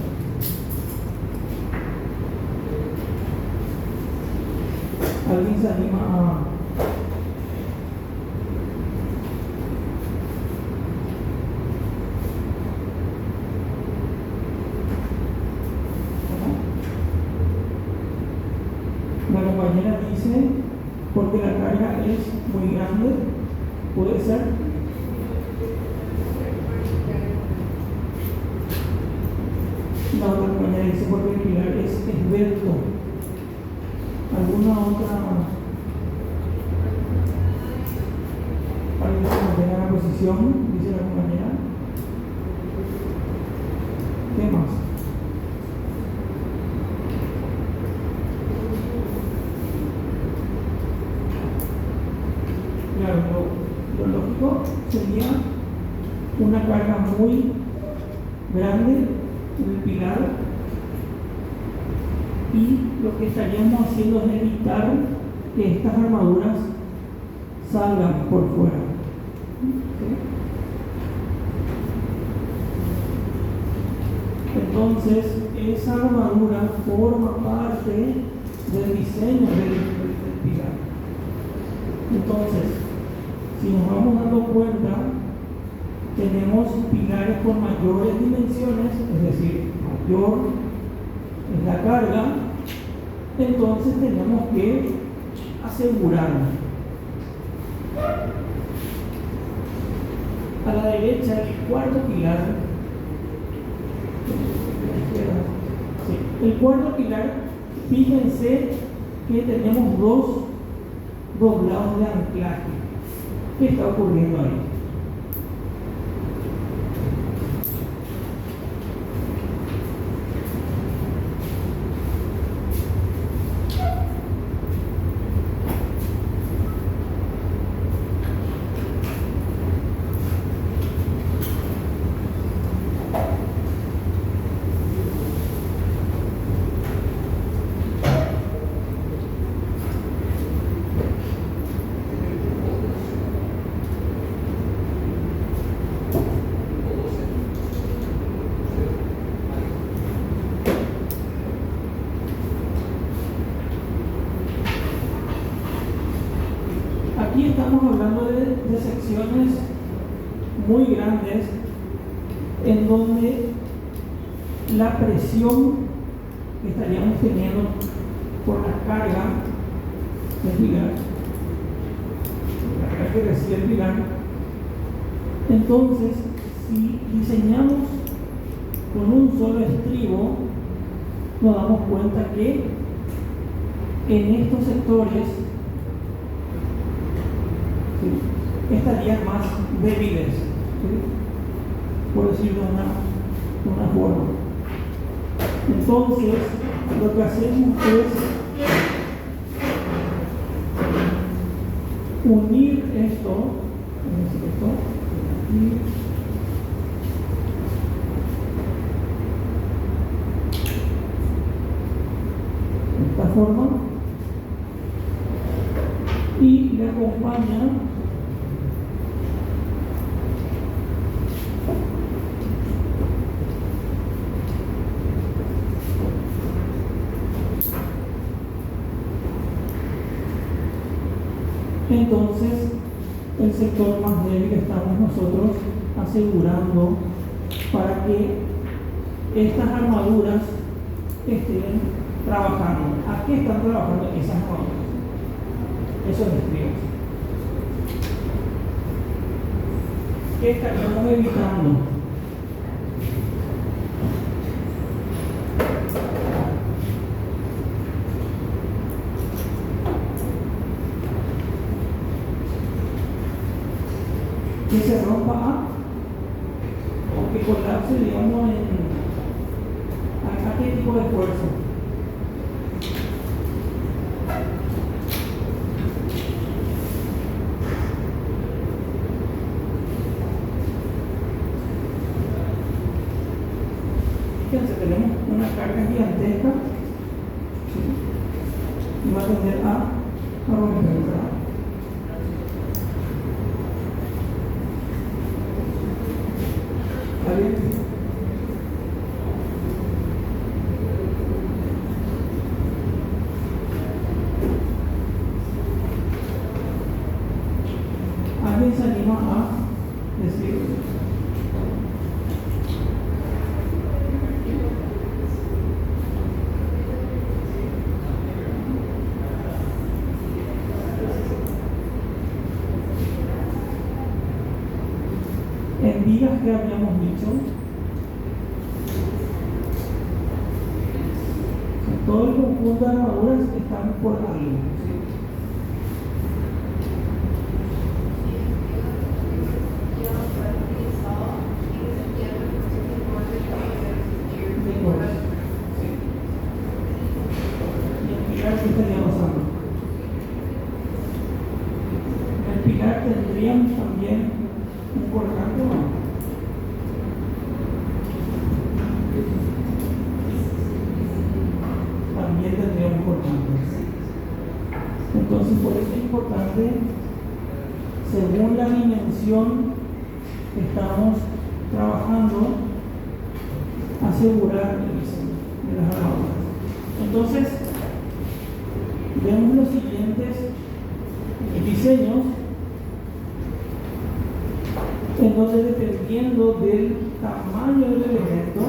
¿Alguien se anima a...? La compañera dice, porque la carga es muy grande, puede ser. La otra compañera dice, porque el pilar es esbelto. ¿Alguna otra? ¿Alguien se mantenga en la posición? Dice la compañera. ¿Qué más? Claro, lo lógico sería una carga muy grande en el pilar, y lo que estaríamos haciendo es evitar que estas armaduras salgan por fuera. ¿Sí? Entonces, esa armadura forma parte del diseño del pilar. Entonces, si nos vamos dando cuenta, tenemos pilares con mayores dimensiones, es decir, mayor es la carga, entonces tenemos que asegurarnos. A la derecha, el cuarto pilar, sí, el cuarto pilar, fíjense que tenemos dos doblados de anclaje. ¿Qué está ocurriendo ahí? Aquí estamos hablando de secciones muy grandes en donde la presión que estaríamos teniendo por la carga del pilar, la carga que recibe el pilar, entonces si diseñamos con un solo estribo, nos damos cuenta que en estos sectores estarían más débiles, ¿sí? Por decirlo de una forma. Entonces, lo que hacemos es unir esto, de esta forma, y le acompaña entonces el sector más débil estamos nosotros asegurando para que estas armaduras estén trabajando. ¿A qué están trabajando esas armaduras? Esos estribos. ¿Qué estaríamos evitando? que se rompa o que colapse, digamos, ¿a qué tipo de fuerza? Fíjense, tenemos una carga gigantesca, ¿sí? Y va a tender a romper, ¿verdad? ¿Está bien? ¿Alguien se anima a decir? En vigas que habíamos dicho, todo el conjunto de armaduras están por algo, ¿sí? De cosas, ¿sí? Y el pilar, ¿qué estaría pasando? En el pilar tendríamos también un colgante, ¿no? También tendríamos colgantes. Entonces, por eso es importante, según la dimensión que estamos trabajando, asegurar el diseño de las armaduras. Entonces, vemos los siguientes diseños en donde, dependiendo del tamaño del elemento,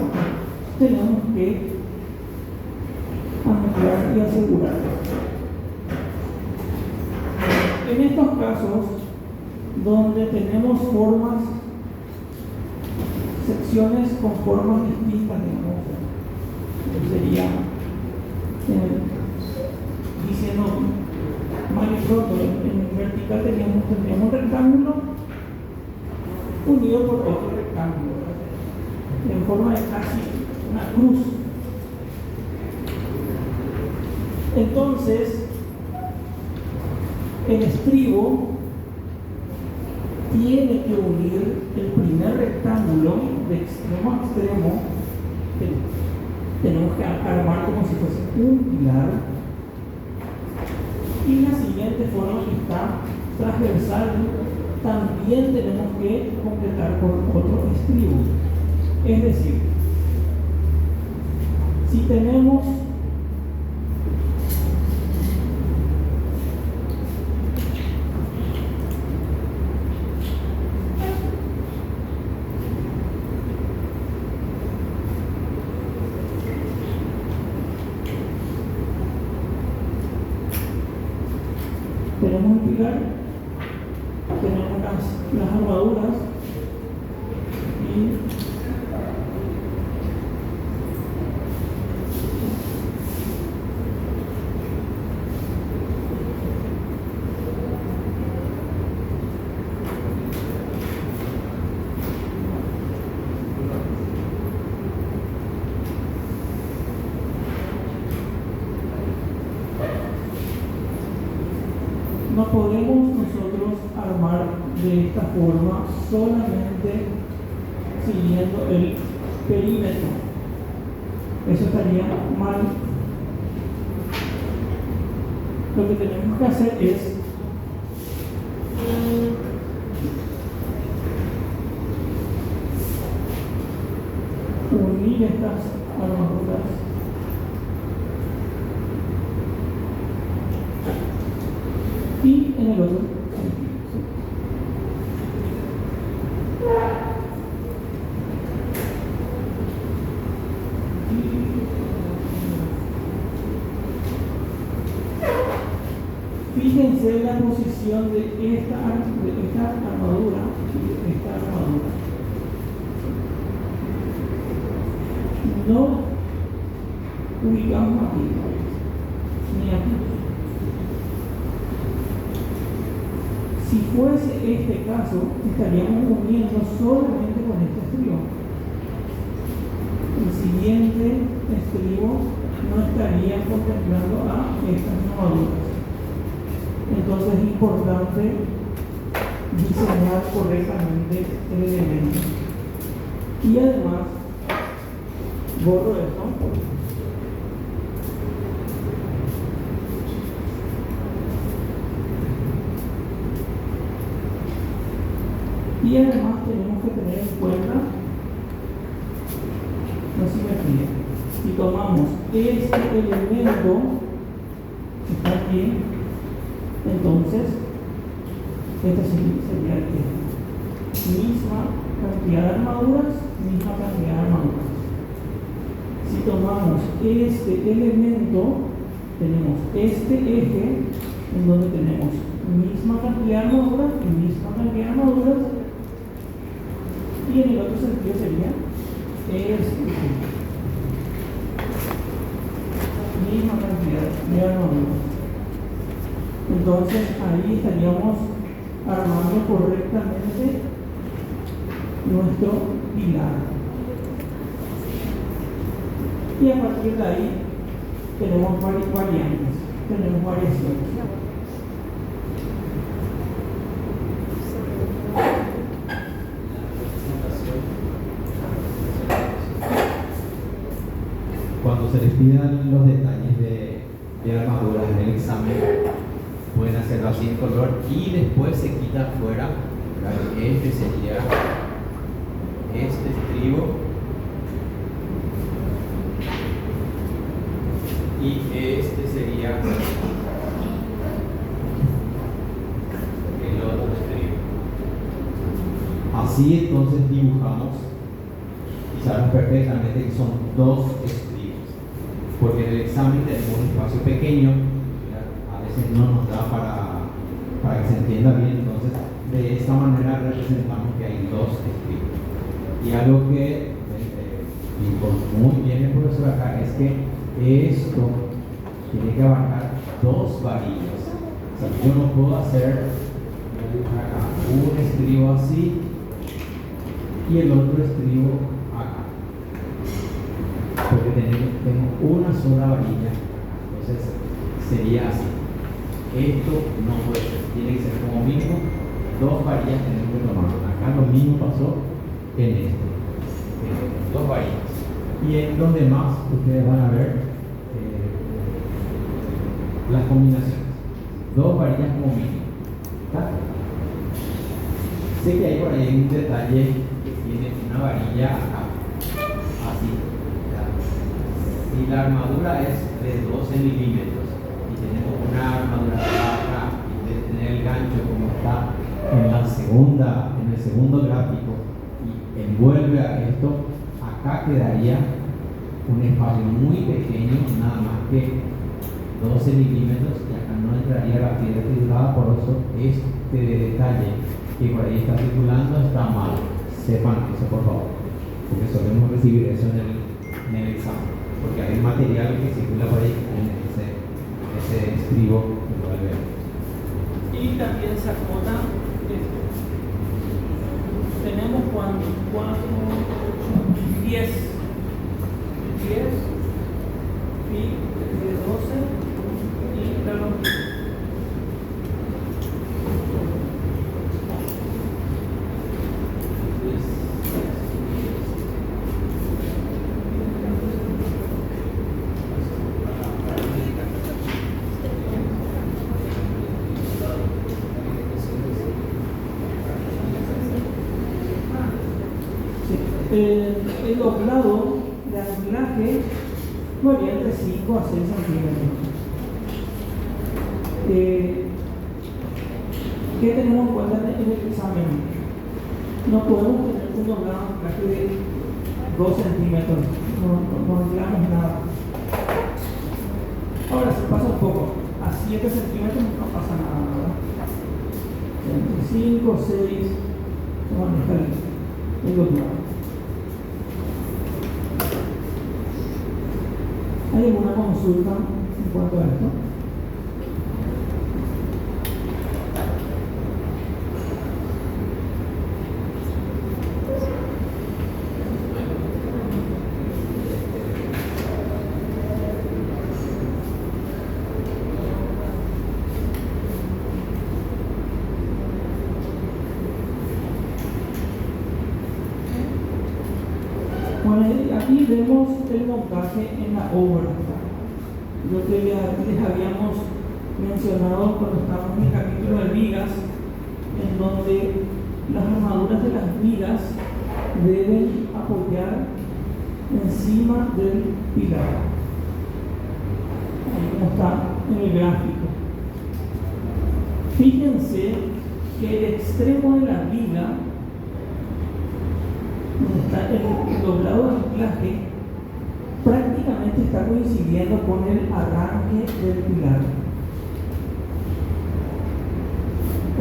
tenemos que anular y asegurar. En estos casos, donde tenemos formas, secciones con formas distintas, digamos, sería diciendo mal y pronto, en vertical tendríamos un rectángulo unido por otro rectángulo, ¿verdad? En forma de casi una cruz. Entonces, el estribo tiene que unir el primer rectángulo de extremo a extremo. Tenemos que armar como si fuese un pilar, y la siguiente forma que está transversal también tenemos que completar con otro estribo. Es decir, si tenemos un pilar, tenemos las armaduras y no podemos nosotros armar de esta forma solamente siguiendo el perímetro. Eso estaría mal. Lo que tenemos que hacer es unir estas armaduras y en el otro sentido. Fíjense en la posición de esta armadura y de esta armadura. No ubicamos aquí, ni aquí. Si fuese este caso, estaríamos uniendo solamente con este estribo. El siguiente estribo no estaría contemplando a estas nervaduras. Entonces es importante diseñar correctamente el elemento. Y además, borro esto. Y además tenemos que tener en cuenta la simetría. Si tomamos este elemento que está aquí, entonces este sería el eje. Misma cantidad de armaduras, misma cantidad de armaduras. Si tomamos este elemento, tenemos este eje en donde tenemos misma cantidad de armaduras y misma cantidad de armaduras, y en el otro sentido sería este eje. Misma cantidad de armaduras. Entonces ahí estaríamos armando correctamente nuestro pilar. Y a partir de ahí tenemos variantes, tenemos variaciones. Cuando se les pidan los detalles de armaduras en el examen, pueden hacerlo así en color y después se quita fuera. Este sería este estribo y este sería el otro estribo. Así entonces dibujamos y sabemos perfectamente que son dos estribos, porque en el examen tenemos un espacio pequeño, a veces no nos da para que se entienda bien. Entonces de esta manera representamos que hay dos estribos. Y algo que dijo muy bien el profesor acá es que esto tiene que abarcar dos varillas. O sea, yo no puedo hacer acá un estribo así y el otro estribo acá, porque tengo una sola varilla. Entonces sería así. Esto no puede ser, tiene que ser como mínimo dos varillas tenemos que tomar. Acá lo mismo pasó en esto, dos varillas. Y en los demás ustedes van a ver las combinaciones, dos varillas como mínimo. ¿Está? Sé que hay por ahí un detalle que tiene una varilla acá, así. ¿Está? Si la armadura es de 12 milímetros y tenemos una armadura acá y de tener el gancho como está en el segundo gráfico y envuelve a esto, acá quedaría un espacio muy pequeño, nada más que 12 milímetros, y acá no entraría la piedra titulada. Por eso este detalle que por ahí está circulando está mal. Sepan eso, por favor, porque solemos recibir eso en el examen, porque hay un material que circula por ahí en ese estribo que lo vemos. Y también se acota esto. Tenemos 4, 10 pi de 12 y la longitud. El doblado de anclaje varía entre 5 a 6 centímetros. ¿Qué tenemos en cuenta en el examen? No podemos tener un doblado de anclaje de 2 centímetros, no anclamos nada. Ahora se pasa un poco, a 7 centímetros no pasa nada, ¿verdad? Entre 5 o 6 se maneja el doblado. ¿Hay alguna consulta en cuanto a esto? vemos el montaje en la obra. Lo que les habíamos mencionado cuando estábamos en el capítulo de vigas, en donde las armaduras de las vigas deben apoyar encima del pilar. Ahí como está en el gráfico. Fíjense que el extremo de la viga, donde está el doblado de anclaje, prácticamente está coincidiendo con el arranque del pilar.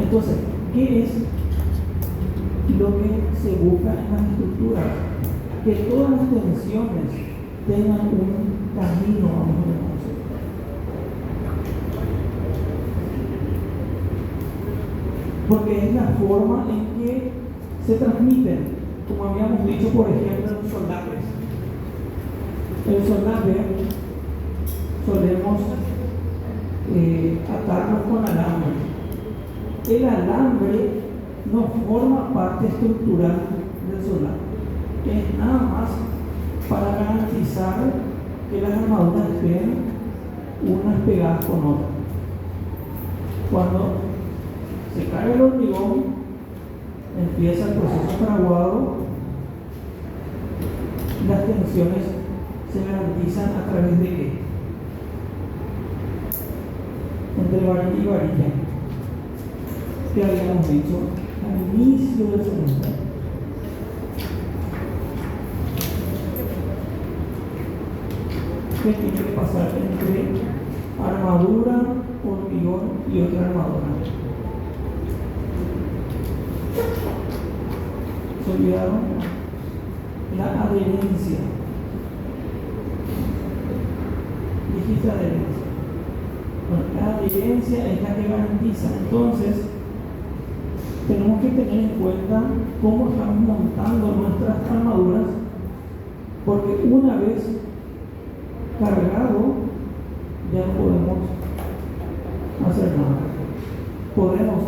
Entonces, ¿qué es lo que se busca en las estructuras? Que todas las tensiones tengan un camino, vamos a decir. Porque es la forma en que se transmiten, como habíamos dicho, por ejemplo, los soldados. El soldaje solemos atarlos con alambre. El alambre no forma parte estructural del soldaje. Es nada más para garantizar que las armaduras estén unas pegadas con otras. Cuando se cae el hormigón, empieza el proceso fraguado, las tensiones se garantizan a través de qué? Entre varilla y varilla, que habíamos dicho al inicio del semestre. ¿Qué tiene que pasar entre armadura, hormigón y otra armadura? ¿Se olvidaron? La adherencia. Dijiste adherencia. Bueno, la adherencia es la que garantiza. Entonces, tenemos que tener en cuenta cómo estamos montando nuestras armaduras, porque una vez cargado, ya no podemos hacer nada. Podemos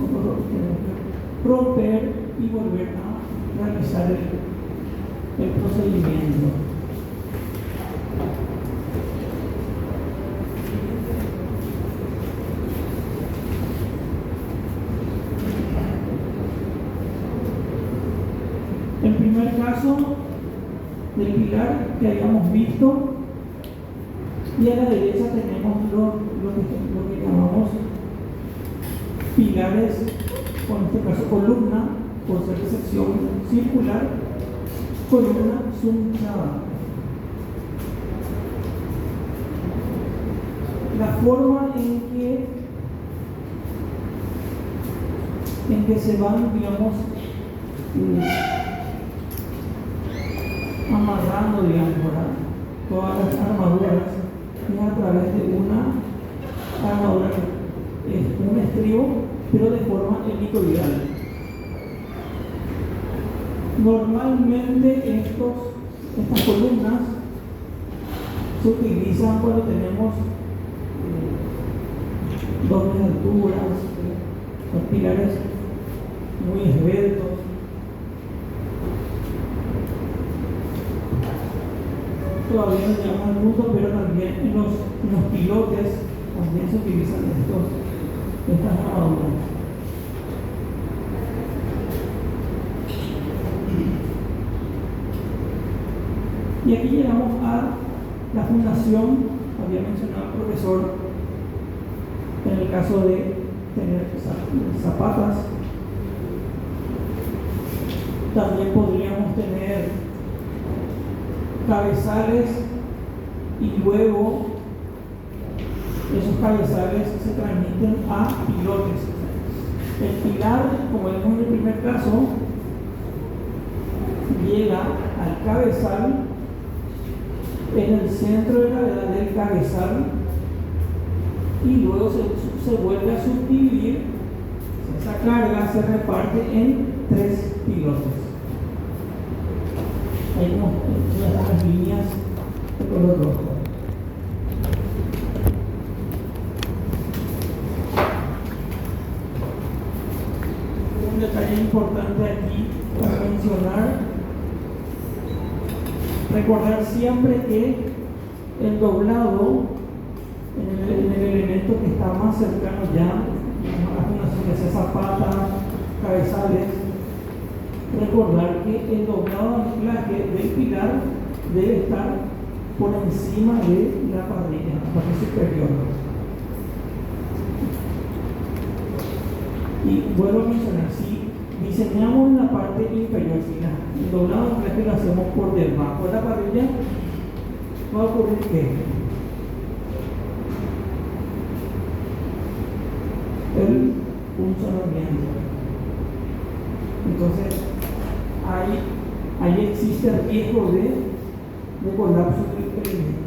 romper y volver a realizar el procedimiento. El primer caso del pilar que habíamos visto, y a la derecha tenemos lo que llamamos pilares, o en este caso columna, por ser de sección circular, columna sunchada. La forma en que se van, digamos, amarrando, digamos, todas las armaduras, es a través de una armadura que es un estribo, pero de forma helicoidal. Normalmente estas columnas se utilizan cuando tenemos dobles alturas, los pilares muy esbeltos. Todavía no llegamos al punto, pero también en los pilotes también se utilizan estas armaduras. Y aquí llegamos a la fundación. Había mencionado el profesor en el caso de tener zapatas. También podríamos tener cabezales y luego esos cabezales se transmiten a pilotes. El pilar, como vimos en el primer caso, llega al cabezal, en el centro de gravedad del cabezal, y luego se vuelve a subdividir. Esa carga se reparte en 3 pilotes. Ahí como las líneas de color rojo. Un detalle importante aquí para mencionar Recordar siempre que el doblado en el elemento que está más cercano ya a la fundación, que sea zapata, cabezales, recordar que el doblado de anclaje del pilar debe estar por encima de la parrilla, la parte superior. Y vuelvo a mencionar, si diseñamos en la parte inferior, si el doblado de anclaje lo hacemos por debajo de la parrilla, va a ocurrir que el funcionamiento. Entonces, ahí existe el riesgo de colapso del elemento.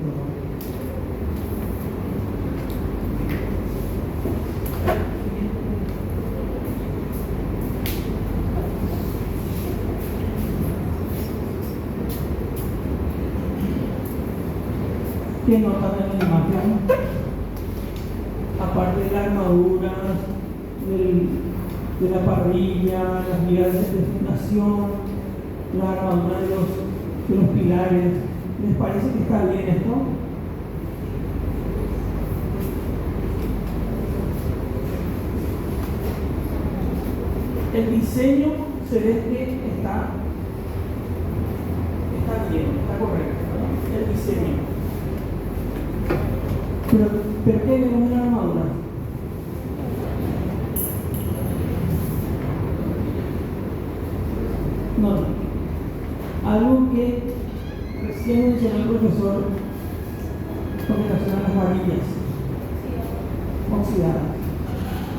¿Qué notan en la imagen? Aparte de las armaduras, de la parrilla, las vigas de fundación, la armadura de los pilares, ¿les parece que está bien esto? El diseño se ve que está bien, está correcto, ¿no? El diseño. Pero ¿qué vemos en la armadura? No. Algo que recién mencionó el profesor con relación a las varillas oxidadas.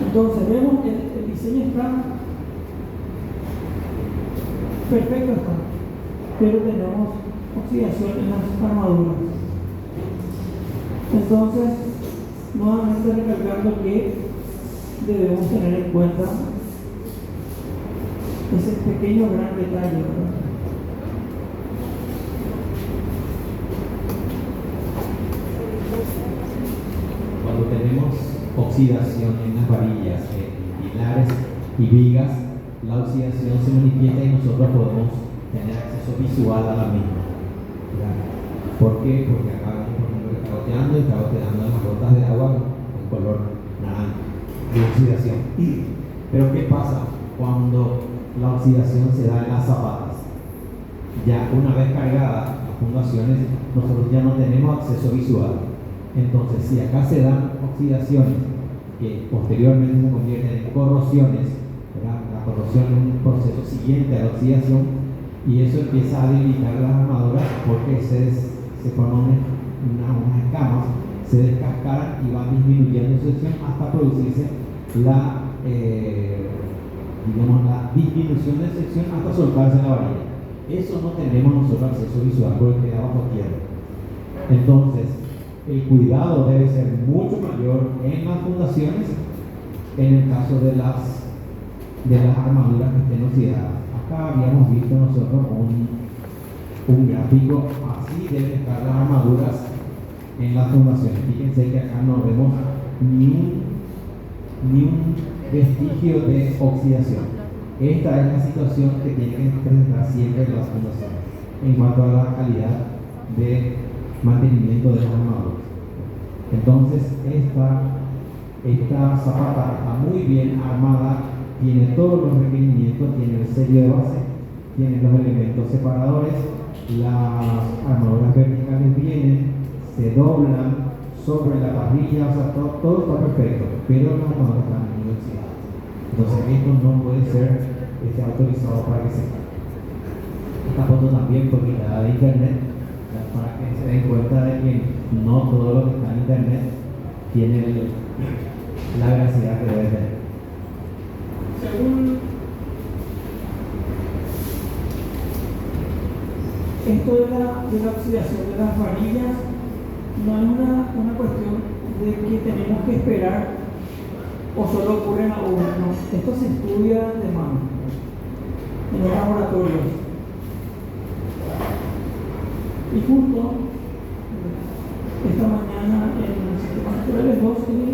Entonces vemos que el diseño está perfecto, pero tenemos oxidación en las armaduras. Entonces, nuevamente recalcando que debemos tener en cuenta ese pequeño gran detalle, ¿verdad? Cuando tenemos oxidación en las varillas, en pilares y vigas, la oxidación se manifiesta y nosotros podemos tener acceso visual a la misma, ¿verdad? ¿Por qué? Porque acá vemos, por ejemplo, que está goteando las gotas de agua en color naranja de oxidación. Pero ¿qué pasa cuando la oxidación se da en las zapatas? Ya una vez cargadas las fundaciones, nosotros ya no tenemos acceso visual. Entonces, si acá se dan oxidaciones que posteriormente se convierten en corrosiones, ¿verdad? La corrosión es un proceso siguiente a la oxidación y eso empieza a debilitar las armaduras porque se forman unas escamas, se descascaran y van disminuyendo su sección hasta producirse la disminución de sección hasta soltarse la varilla. Eso no tenemos nosotros acceso visual porque queda bajo tierra. Entonces, el cuidado debe ser mucho mayor en las fundaciones en el caso de las armaduras que estén oxidadas. Acá habíamos visto nosotros un gráfico, así deben estar las armaduras en las fundaciones. Fíjense que acá no vemos ni un vestigio de oxidación. Esta es la situación que tiene que presentar siempre en las fundaciones en cuanto a la calidad de mantenimiento de las armaduras. Entonces, esta zapata está muy bien armada, tiene todos los requerimientos, tiene el sello de base, tiene los elementos separadores, las armaduras verticales vienen, se doblan sobre la parrilla, o sea, todo está perfecto, pero las armaduras están muy oxidadas. Entonces, esto no puede ser autorizado para que se haga. Esta foto también fue quitada de internet, para que se den cuenta de que no todo lo que está en internet tiene la veracidad que debe tener. Según esto de la oxidación de las varillas, no es una cuestión de que tenemos que esperar o solo ocurre en la obra, no. Esto se estudia de mano en los laboratorios. Y justo esta mañana en el Sistema Naturales 2, el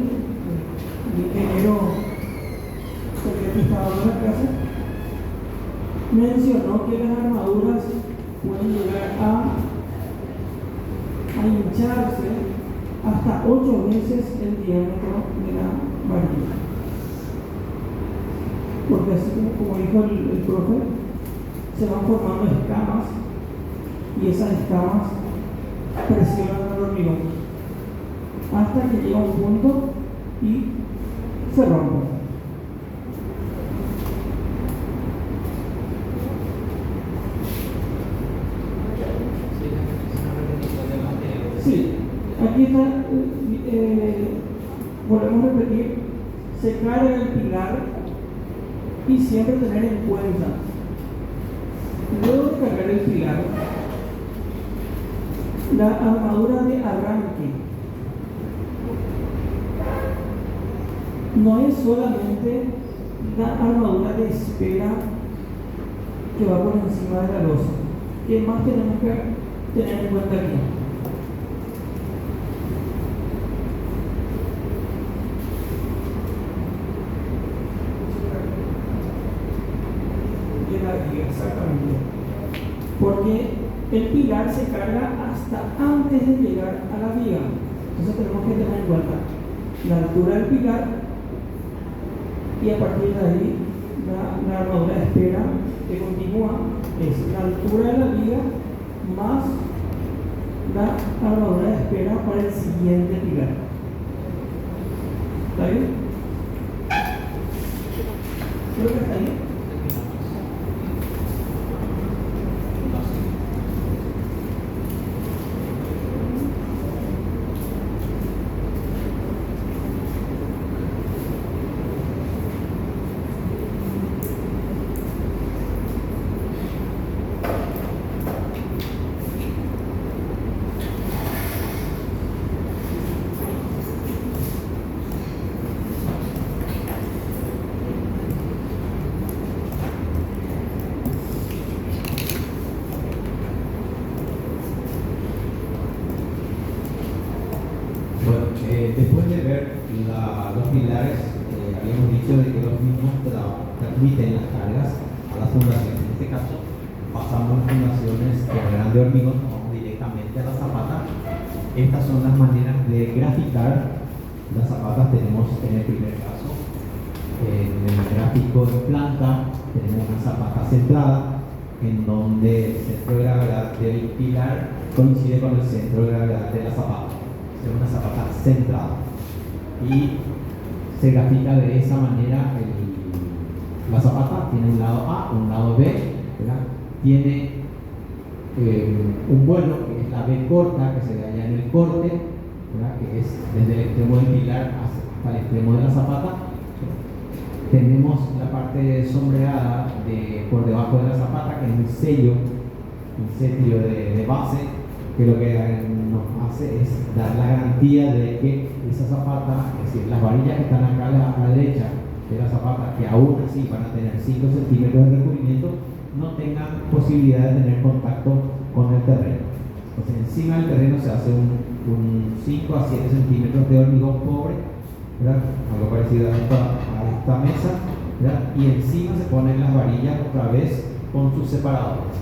ingeniero que estaba dando la clase mencionó que las armaduras pueden llegar a a hincharse hasta 8 veces el diámetro de la varilla. Porque así como dijo el profe, se van formando escamas y esas escamas presionan el hormigón hasta que llega a un punto y se rompe. Sí, aquí está, volvemos a repetir, se carga el pilar y siempre tener en cuenta, luego de cargar el pilar, la armadura de arranque no es solamente la armadura de espera que va por encima de la losa. ¿Qué más tenemos que tener en cuenta aquí? Exactamente. Porque el pilar se carga hasta antes de llegar a la viga. Entonces tenemos que tener en cuenta la altura del pilar y a partir de ahí la armadura de espera que continúa es la altura de la viga más la armadura de espera para el siguiente pilar. ¿Está bien? Creo que está bien. Después de ver los pilares, habíamos dicho de que los mismos transmiten las cargas a las fundaciones. En este caso, pasamos las fundaciones que eran de hormigón, vamos directamente a la zapata. Estas son las maneras de graficar las zapatas. Tenemos en el primer caso, en el gráfico de planta, tenemos una zapata centrada, en donde el centro de gravedad del pilar coincide con el centro de gravedad de la zapata. Es una zapata centrada y se grafica de esa manera. La zapata tiene un lado A, un lado B, ¿verdad? Tiene un vuelo que es la B corta que se ve allá en el corte, ¿verdad? Que es desde el extremo del pilar hasta el extremo de la zapata. Tenemos la parte sombreada por debajo de la zapata, que es un sello de base, que lo que nos hace es dar la garantía de que esa zapata, es decir, las varillas que están acá a la derecha de la zapata, que aún así van a tener 5 centímetros de recubrimiento, no tengan posibilidad de tener contacto con el terreno. Entonces, encima del terreno se hace un 5 a 7 centímetros de hormigón pobre, ¿verdad? Algo parecido a esta mesa, ¿verdad? Y encima se ponen las varillas otra vez con sus separadores.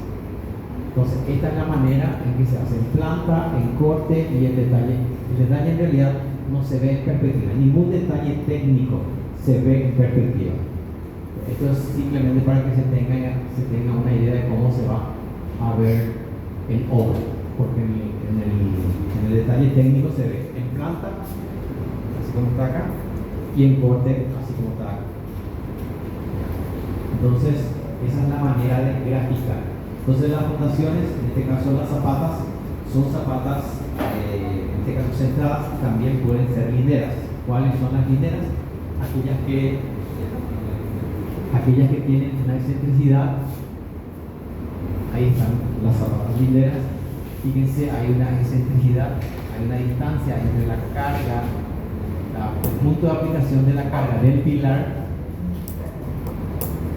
Entonces, esta es la manera en que se hace en planta, en corte y en detalle. El detalle en realidad no se ve en perspectiva, ningún detalle técnico se ve en perspectiva. Esto es simplemente para que se tenga una idea de cómo se va a ver en obra, porque en el detalle técnico se ve en planta, así como está acá, y en corte, así como está acá. Entonces, esa es la manera de graficar. Entonces, las fundaciones, en este caso las zapatas, son zapatas, en este caso centradas, también pueden ser lineras. ¿Cuáles son las lineras? Aquellas que tienen una excentricidad. Ahí están las zapatas lineras. Fíjense, hay una excentricidad, hay una distancia entre la carga, el punto de aplicación de la carga del pilar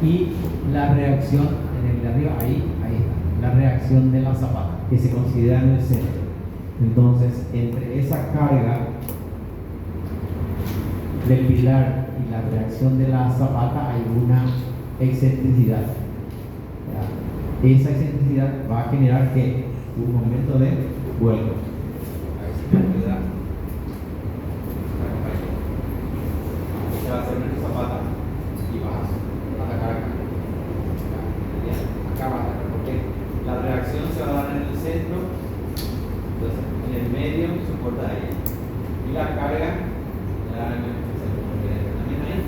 y la reacción en el de arriba, ahí está, la reacción de la zapata, que se considera en el centro. Entonces, entre esa carga del pilar y la reacción de la zapata hay una excentricidad. ¿Ya? Esa excentricidad va a generar que un momento de vuelco. me ayuda. Se va a hacer una zapata y vas a atacar acá. Acá va a atacar, porque la reacción se va a dar en el centro, entonces en el medio soporta ahí. Y la carga, también ahí,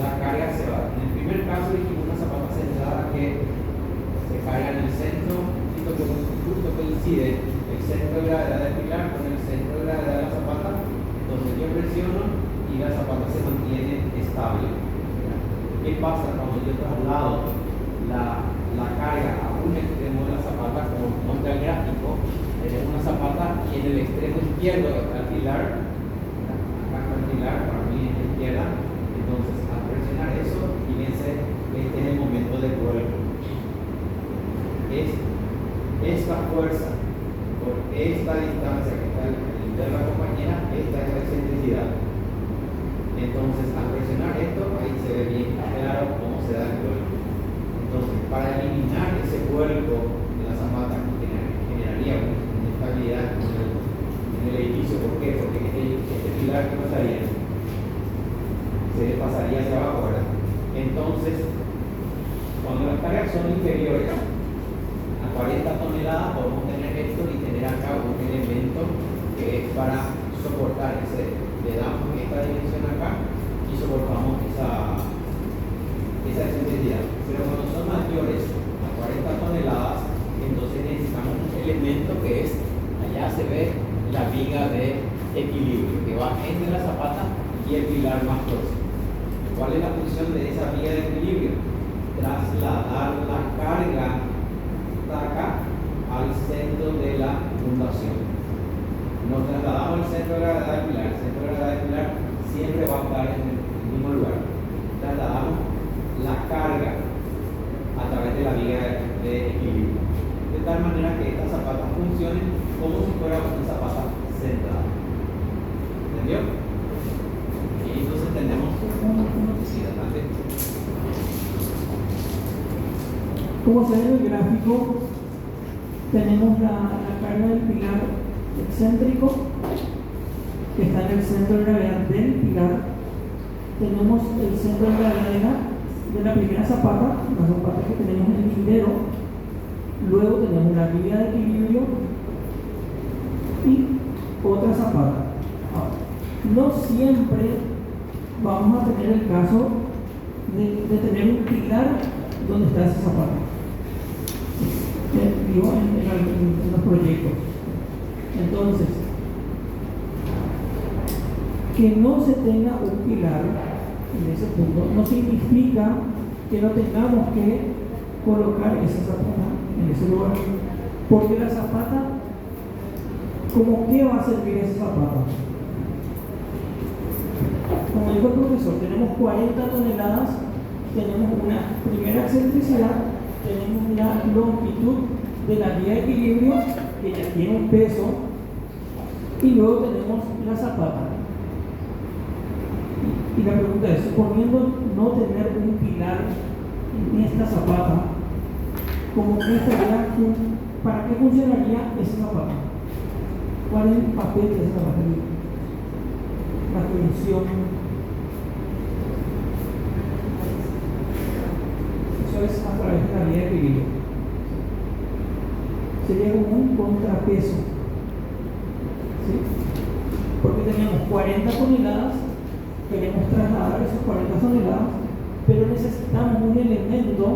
la carga se va. En el primer caso dijimos una zapata centrada que se carga en el centro, y justo coincide el centro de gravedad del pilar con el centro de gravedad de la zapata, entonces yo presiono y la zapata se mantiene estable. ¿Qué pasa cuando yo traslado la carga a un extremo de la zapata, como muestra el gráfico? Tenemos una zapata y en el extremo izquierdo está el pilar, acá está el pilar, para mí es la izquierda, entonces al presionar eso, fíjense, este es el momento de vuelco. Es esta fuerza por esta distancia que está de la compañera, esta es la excentricidad. Entonces al presionar esto, ahí se ve bien claro cómo se da el vuelco. Entonces para eliminar ese vuelco de la zapata que generaría una inestabilidad en el edificio, ¿por qué? Porque este pilar que pasaría se pasaría hacia abajo, ¿verdad? Entonces cuando las cargas son inferiores a 40 toneladas podemos tener esto y tener acá un elemento que es para soportar ese, le damos esta dimensión acá y soportamos esa excentricidad. Pero cuando son mayores a 40 toneladas, entonces necesitamos un elemento que es, allá se ve la viga de equilibrio que va entre la zapata y el pilar más próximo. ¿Cuál es la función de esa viga de equilibrio? Trasladar la carga de acá al centro de la fundación. Nos trasladamos al centro de gravedad del pilar. El centro de gravedad del pilar siempre va a estar en el mismo lugar. Trasladamos la carga a través de la viga de equilibrio, de tal manera que estas zapatas funcionen como si fuera una zapata centrada. ¿Entendió? Y entonces tenemos sí, adelante. Como se ve en el gráfico, tenemos la carga del pilar excéntrico que está en el centro de gravedad del pilar. Tenemos el centro de gravedad de la primera zapata, la zapata que tenemos en el lindero. Luego tenemos la viga de equilibrio y otra zapata. Ahora, no siempre vamos a tener el caso de tener un pilar donde está esa zapata. Digo, en los proyectos. Entonces, que no se tenga un pilar en ese punto no significa que no tengamos que colocar esa zapata en ese lugar, porque la zapata, ¿cómo qué va a servir esa zapata? Como dijo el profesor, tenemos 40 toneladas, tenemos una primera excentricidad, tenemos la longitud de la vía de equilibrio que ya tiene un peso, y luego tenemos la zapata. Y la pregunta es, suponiendo no tener un pilar en esta zapata, ¿cómo que estaría, para qué funcionaría esa zapata? ¿Cuál es el papel de esa zapata? La función. Eso es a través de la vía de equilibrio. Sería como un contrapeso. ¿Sí? Porque teníamos 40 toneladas, queremos trasladar esas 40 toneladas, pero necesitamos un elemento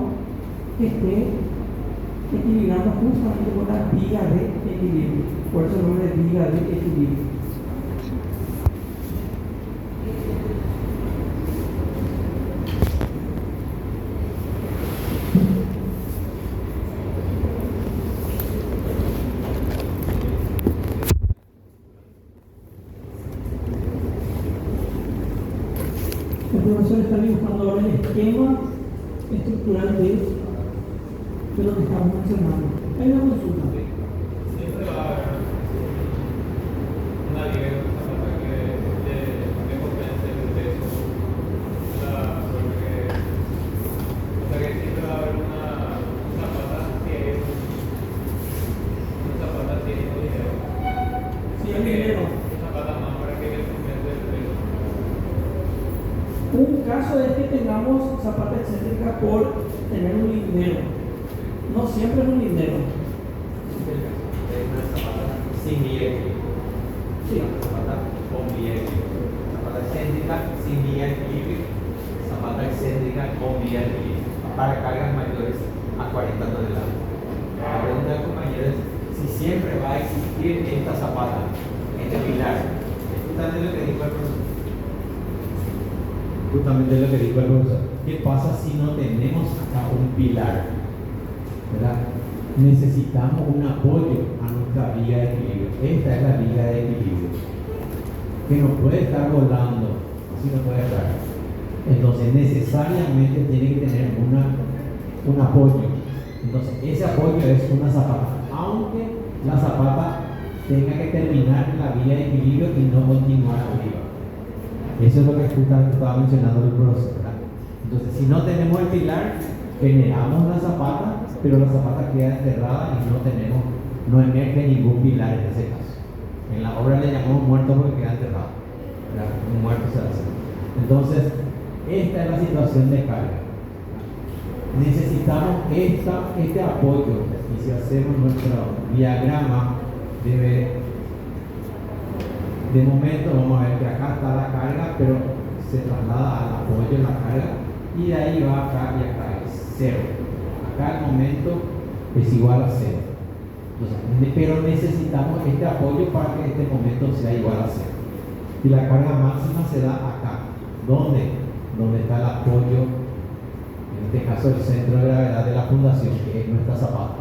que esté equilibrando justamente con la viga de equilibrio. Por eso el nombre de viga de equilibrio. El profesor está dibujando ahora el esquema estructural de lo que estamos mencionando. Hay una consulta. Siempre va a haber una viga de zapata que compense el peso, o sea que siempre va a haber una zapata que es ligera. Sí, Un caso es que tengamos zapata excéntrica por tener un lindero. No siempre es un lindero. Es una zapata sin guía de equilibrio. Sí. Una zapata con guía de equilibrio. Zapata excéntrica sin guía de equilibrio. Zapata excéntrica con guía de equilibrio. Para cargas mayores a 40 toneladas. La pregunta del compañero es si siempre va a existir esta zapata, este pilar. Es justamente lo que dijo el profesor. Justamente lo que dijo el profesor. ¿Qué pasa si no tenemos acá un pilar? ¿Verdad? Necesitamos un apoyo a nuestra viga de equilibrio. Esta es la viga de equilibrio. Que no puede estar volando, así no puede estar. Entonces necesariamente tiene que tener un apoyo. Entonces ese apoyo es una zapata. Aunque la zapata tenga que terminar en la vía de equilibrio y no continuar arriba. Eso es lo que justamente estaba mencionando el profesor, ¿verdad? Entonces, si no tenemos el pilar, generamos la zapata, pero la zapata queda enterrada y no emerge ningún pilar en ese caso. En la obra le llamamos muerto porque queda enterrado, ¿verdad? Un muerto se hace. Entonces, esta es la situación de carga. Necesitamos este apoyo, y si hacemos nuestro diagrama de momento vamos a ver que acá está la carga, pero se traslada al apoyo de la carga y de ahí va acá y acá es 0. Acá el momento es igual a 0. Entonces, pero necesitamos este apoyo para que este momento sea igual a 0. Y la carga máxima se da acá. ¿Dónde? Donde está el apoyo, en este caso el centro de gravedad de la fundación, que es nuestra zapata.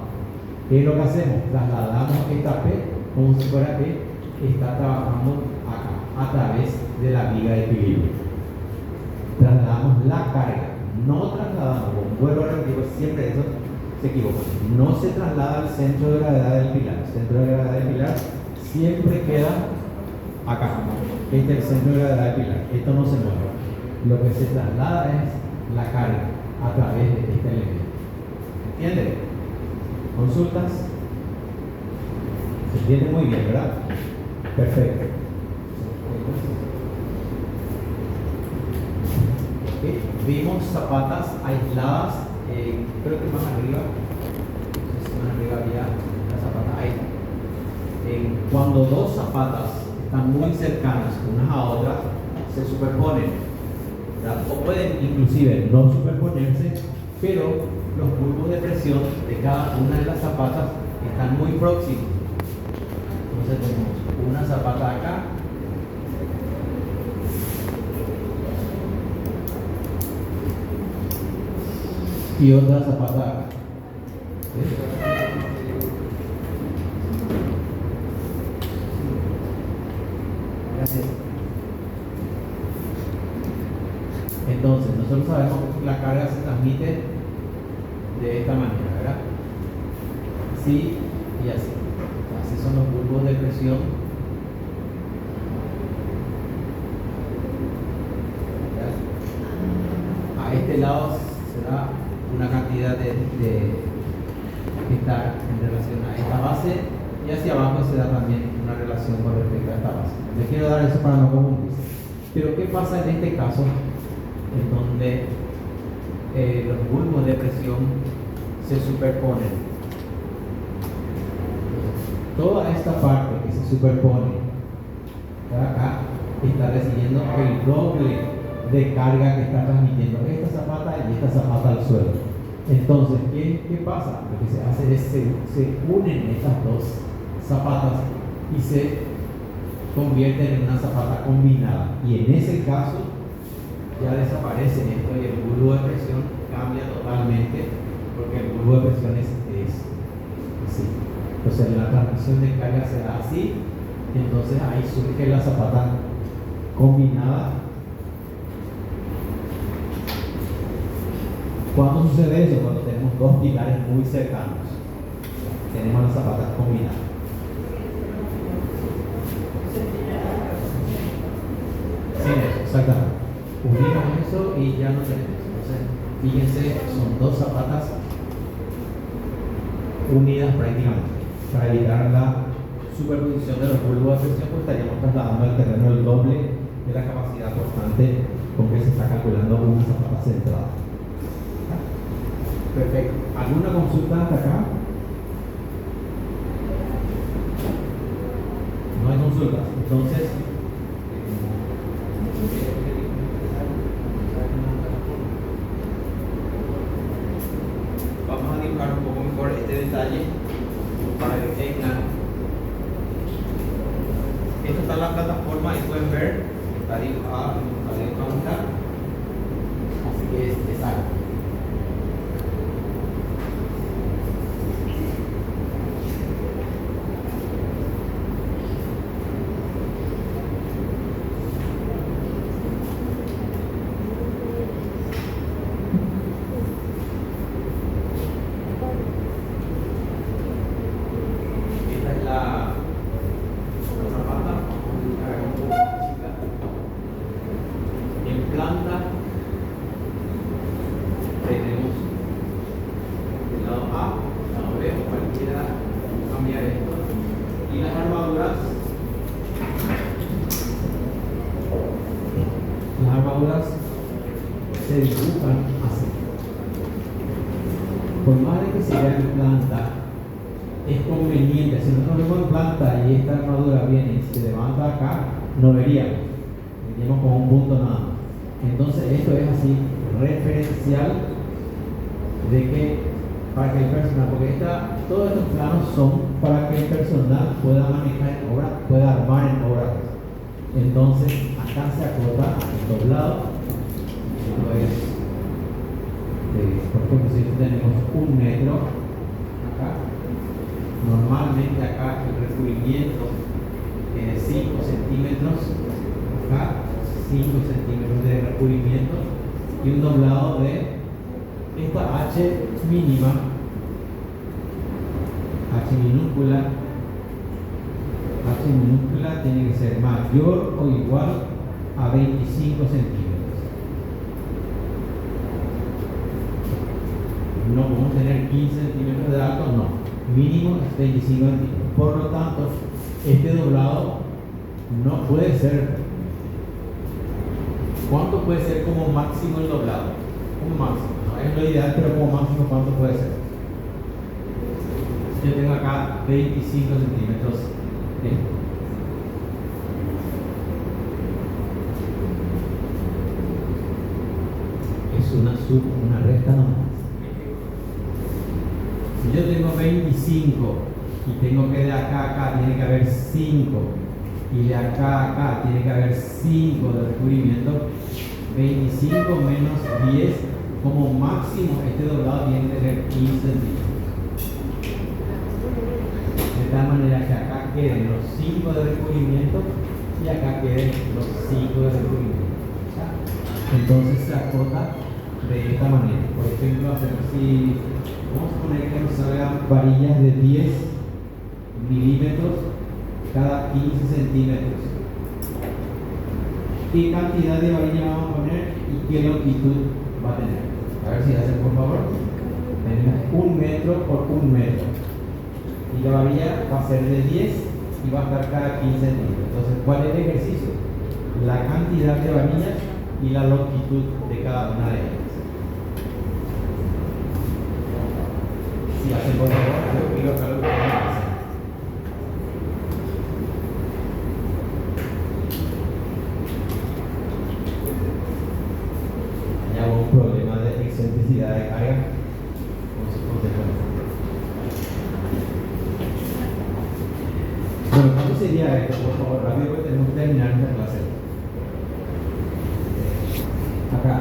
¿Qué es lo que hacemos? Trasladamos esta P como si fuera P. Está trabajando acá a través de la viga de equilibrio. Trasladamos la carga, no trasladamos, vuelvo a repetir, siempre eso se equivoca. No se traslada al centro de gravedad del pilar. El centro de gravedad del pilar siempre queda acá. Este es el centro de gravedad del pilar. Esto no se mueve. Lo que se traslada es la carga a través de este elemento. ¿Entienden? ¿Consultas? Se entiende muy bien, ¿verdad? Perfecto. Okay. Vimos zapatas aisladas, creo que más arriba, más arriba había la zapata ahí. Cuando dos zapatas están muy cercanas unas a otras, se superponen, ¿verdad? O pueden inclusive no superponerse, pero los bulbos de presión de cada una de las zapatas están muy próximos. Entonces tenemos una zapata acá y otra zapata acá. Gracias. Entonces nosotros sabemos que la carga se transmite de esta manera, ¿verdad? Así y así. Así son los bulbos de presión. A este lado se da una cantidad que está en relación a esta base y hacia abajo se da también una relación con respecto a esta base. Les quiero dar eso para no confundirse. Pero ¿qué pasa en este caso? En donde los bulbos de presión se superponen. Toda esta parte que se superpone acá está recibiendo el doble de carga que está transmitiendo esta zapata y esta zapata al suelo. Entonces, ¿qué pasa? Lo que se hace es se unen estas dos zapatas y se convierten en una zapata combinada. Y en ese caso ya desaparece esto y el bulbo de presión cambia totalmente, porque el bulbo de presión es así. Entonces la transmisión de carga se da así, y entonces ahí surge la zapata combinada. ¿Cuándo sucede eso? Cuando tenemos dos pilares muy cercanos. Tenemos las zapatas combinadas. Sí, exactamente. Unimos eso y ya no tenemos. Entonces, fíjense, son dos zapatas unidas prácticamente. Para evitar la superposición de los bulbos de presión, pues estaríamos trasladando al terreno el doble de la capacidad constante con que se está calculando una zapata centrada. Perfecto. ¿Alguna consulta hasta acá? No hay consultas. Entonces, vamos a dibujar un poco mejor este detalle para que tengan. Esto está en la plataforma y pueden ver, está dibujado acá. Así que es algo. Se dibujan así. Por más de que se vea en planta, es conveniente. Si nosotros vemos en planta y esta armadura viene y se levanta acá, no veríamos. Veríamos como un punto nada. Entonces esto es así referencial de que para que el personal, porque todos estos planos son para que el personal pueda manejar en obra, pueda armar en obra. Entonces acá se acota el doblado. Pues, por ejemplo, si tenemos 1 metro acá, normalmente acá el recubrimiento es 5 centímetros, acá 5 centímetros de recubrimiento y un doblado de esta H mínima, H minúscula tiene que ser mayor o igual a 25 centímetros. No podemos tener 15 centímetros de alto, no. Mínimo es 25 centímetros. Por lo tanto, este doblado no puede ser. ¿Cuánto puede ser como máximo el doblado? Como máximo. No es lo ideal, pero como máximo, ¿cuánto puede ser? Yo tengo acá 25 centímetros. Es una recta nomás. Si yo tengo 25 y tengo que de acá a acá tiene que haber 5 y de acá a acá tiene que haber 5 de recubrimiento, 25 menos 10 como máximo este doblado tiene que tener 15 centímetros. De tal manera que acá queden los 5 de recubrimiento y acá queden los 5 de recubrimiento. Entonces se acota de esta manera. Por ejemplo, vamos a poner que nos salgan varillas de 10 milímetros cada 15 centímetros. ¿Qué cantidad de varilla vamos a poner y qué longitud va a tener? A ver si hacen por favor. Tenemos 1 metro por 1 metro. Y la varilla va a ser de 10 y va a estar cada 15 centímetros. Entonces, ¿cuál es el ejercicio? La cantidad de varillas y la longitud de cada una de ellas. Si hacen por favor, yo pido acá lo que van a hacer. Ya hubo un problema de excentricidad de carga con su consecuencia. Bueno, ¿cuánto sería esto? Por favor, rápido, porque tenemos que terminar nuestra clase. Acá,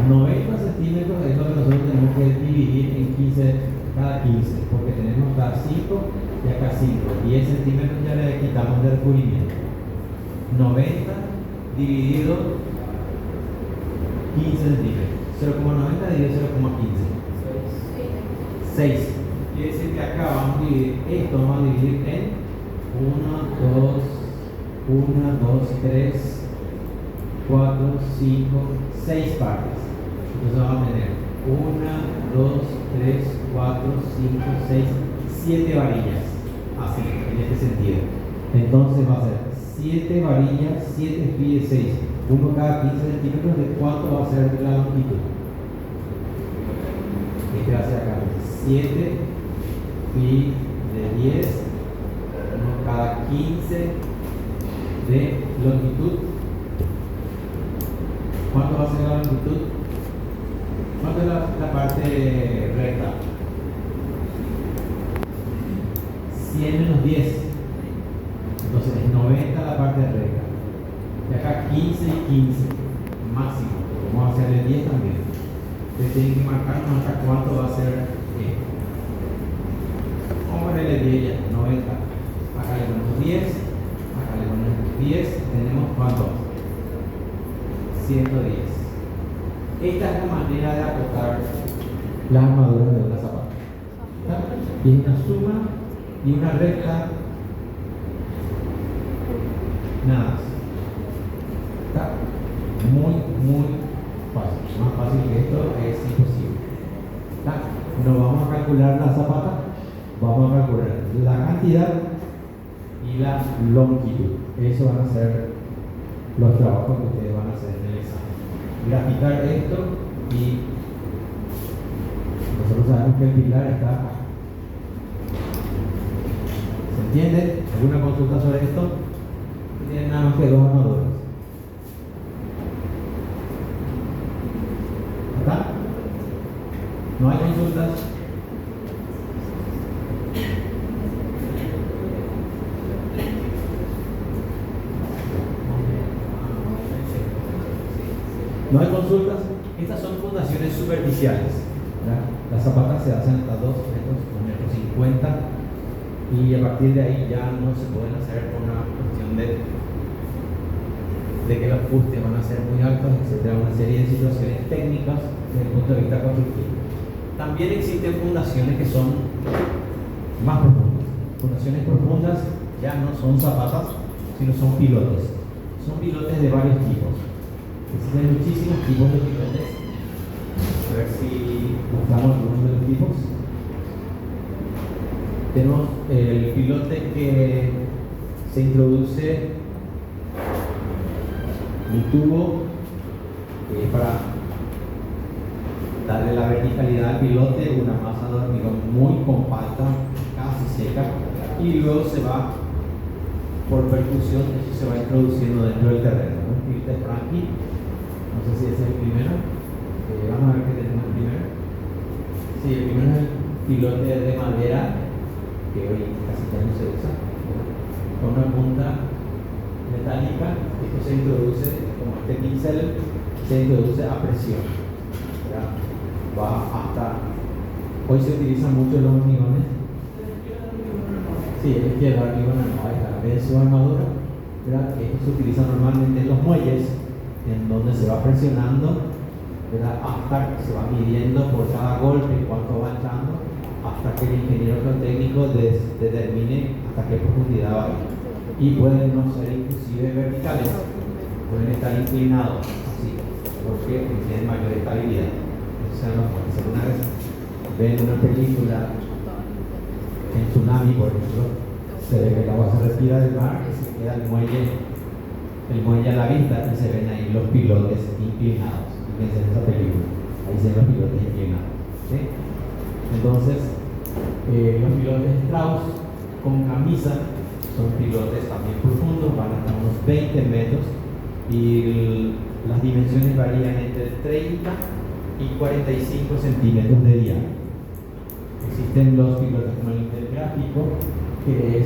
90 centímetros es lo que nosotros tenemos que dividir en 15. Cada 15, porque tenemos acá 5 y acá 5. 10 centímetros ya le quitamos del recubrimiento. 90 dividido 15 centímetros. 0,90 dividido 0,15. 6. Quiere decir que acá vamos a dividir, esto vamos a dividir en 1, 2, 3, 4, 5, 6 partes. Entonces vamos a tener 1, 2, 3, 4, 5, 6, 7 varillas. Así, en este sentido. Entonces va a ser 7 varillas, 7 pide 6. Uno cada 15 centímetros, ¿de cuánto va a ser la longitud? Este va a ser acá 7 y de 10, uno cada 15 de longitud. ¿Cuánto va a ser la longitud? ¿Cuánto es la parte recta? 100 menos 10. Entonces es 90 la parte recta. Y acá 15 y 15 máximo. Vamos a hacerle 10 también. Ustedes tienen que marcar cuánto va a ser esto. Vamos a ponerle 10 ya, 90. Acá le ponemos 10. Acá le ponemos 10. Tenemos cuánto. 110. Esta es la manera de acotar las armaduras de una zapata. Y es una suma y una recta. Nada. Está muy fácil. Más fácil que esto es imposible. ¿Está? No vamos a calcular la zapata, vamos a calcular la cantidad y la longitud. Eso van a ser los trabajos que ustedes van a hacer en el examen. Graficar esto y nosotros sabemos que el pilar está acá. ¿Se entiende? ¿Alguna consulta sobre esto? No tienen nada más que dos armaduras. ¿Verdad? ¿No hay consultas? ¿No hay consultas? Estas son fundaciones superficiales. ¿Verdad? Las zapatas se hacen hasta 2 metros, 1,50 m, y a partir de ahí ya no se pueden hacer por una cuestión de que los fustes van a ser muy altos, etc. Una serie de situaciones técnicas desde el punto de vista constructivo. También existen fundaciones que son más profundas. Fundaciones profundas ya no son zapatas, sino son pilotes. Son pilotes de varios tipos. Existen muchísimos tipos de pilotes. A ver si buscamos algunos de los tipos. Tenemos el pilote que se introduce un tubo para darle la verticalidad al pilote, una masa de hormigón muy compacta, casi seca, y luego se va por percusión, eso se va introduciendo dentro del terreno. Un pilote Frankie, no sé si ese es el primero. Vamos a ver qué tenemos el primero. Sí, el primero es el pilote de madera, que hoy casi ya no se usa, con una punta metálica. Esto se introduce, como este pincel, se introduce a presión. ¿Verdad? Va hasta, hoy se utilizan mucho los hormigones. Sí, el izquierdo, hormigón, ahí está, ve su armadura. ¿Verdad? Esto se utiliza normalmente en los muelles, en donde se va presionando, ¿verdad? Hasta que se va midiendo por cada golpe cuánto va echando, hasta que el ingeniero geotécnico determine hasta qué profundidad va a ir. Y pueden no ser inclusive verticales, pueden estar inclinados así, porque tienen mayor estabilidad. O sea, si alguna vez ven una película en tsunami, por ejemplo, se ve que el agua se respira del mar y se queda el muelle a la vista y se ven ahí los pilotes inclinados. Fíjense en esa película, ahí se ven los pilotes inclinados. ¿Sí? Entonces, los pilotes Strauss con camisa son pilotes también profundos, van hasta unos 20 metros y las dimensiones varían entre 30 y 45 centímetros de diámetro. Existen los pilotes como el del gráfico, que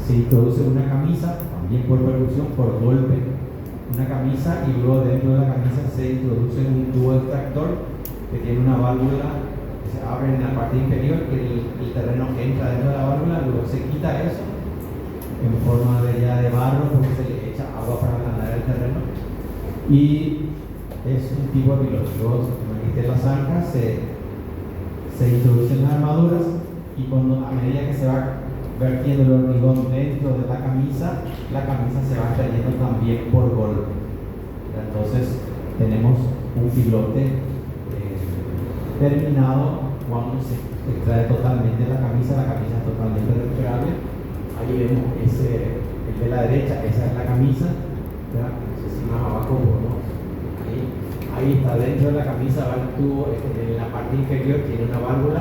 se introduce una camisa, también por percusión, por golpe, una camisa, y luego dentro de la camisa se introduce un tubo extractor que tiene una válvula que se abre en la parte inferior, que el terreno entra dentro de la válvula, luego se quita eso en forma de barro porque se le echa agua para ablandar el terreno, y es un tipo de piloto. Luego se las zancas, se introducen las armaduras, y cuando, a medida que se va vertiendo el hormigón dentro de la camisa se va extrayendo también por golpe. Entonces tenemos un pilote terminado cuando se extrae totalmente la camisa es totalmente recuperable. Ahí vemos el de la derecha, esa es la camisa, ¿verdad? No sé si Ahí está, dentro de la camisa va el tubo, en la parte inferior tiene una válvula,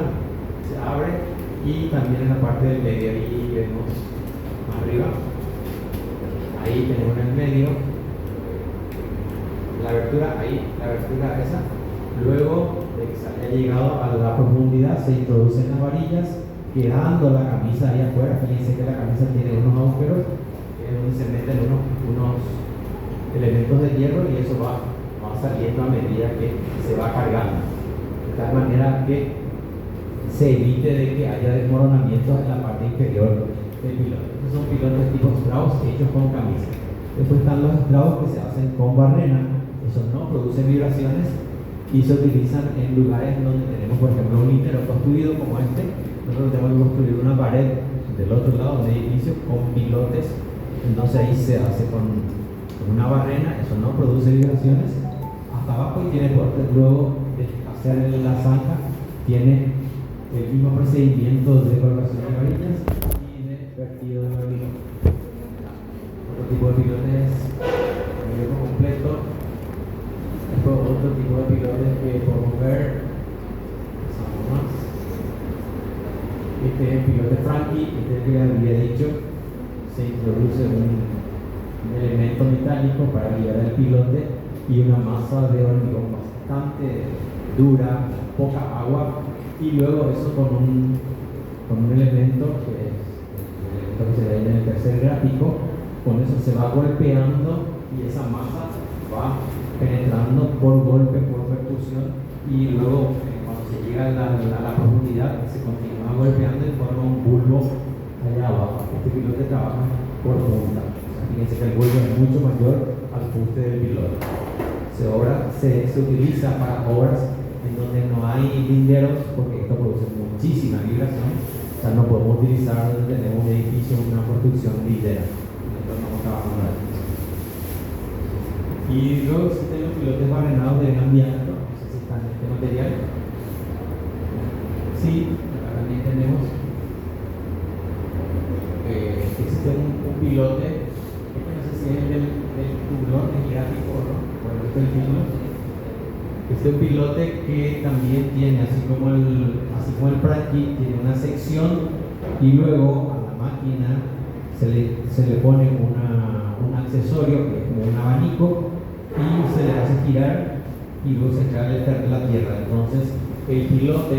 se abre, y también en la parte del medio, ahí vemos más arriba, ahí tenemos en el medio la abertura, ahí, la abertura esa. Luego de que se haya llegado a la profundidad, se introducen las varillas, quedando la camisa ahí afuera. Fíjense que la camisa tiene unos agujeros donde se meten unos elementos de hierro, y eso va saliendo a medida que se va cargando, de tal manera que se evite de que haya desmoronamientos en la parte inferior del piloto. Estos son pilotos tipo Strauss hechos con camisa. Después están los Strauss que se hacen con barrena. Esos no producen vibraciones y se utilizan en lugares donde tenemos, por ejemplo, un lintero construido como este. Nosotros tenemos que construir una pared del otro lado del edificio con pilotes, entonces ahí se hace con una barrena. Eso no produce vibraciones hasta abajo, y tiene luego de hacer la zanja, tiene el mismo procedimiento de colocación de varillas y de vertido de barril. Otro tipo de pilotes medio completo. Después otro tipo de pilotes que podemos ver, pasamos más. Este es el pilote Frankie, este es el que les había dicho. Se introduce un elemento metálico para guiar el pilote y una masa de hormigón bastante dura, poca agua, y luego eso con un elemento que es el elemento que se ve en el tercer gráfico. Con eso se va golpeando y esa masa va penetrando por golpe, por percusión, y luego cuando se llega a la profundidad se continúa golpeando y forma un bulbo allá abajo. Este piloto trabaja por punta. Fíjense que el bulbo es mucho mayor al fuste del piloto. Se utiliza para obras en donde no hay linderos, porque esto produce muchísima vibración. O sea, no podemos utilizar donde tenemos un edificio, una construcción lindera. Nosotros estamos trabajando ahí. Y luego existen los pilotes barrenados de gran diámetro. No sé si están en este material. Sí, acá también tenemos. Existe un pilote, no sé si es el del tublón, el gráfico o no, bueno, este es el título. Este es un pilote que también tiene, así como el Frankie, tiene una sección, y luego a la máquina se le pone un accesorio que es como un abanico, y se le hace girar y luego se cae la tierra. Entonces el pilote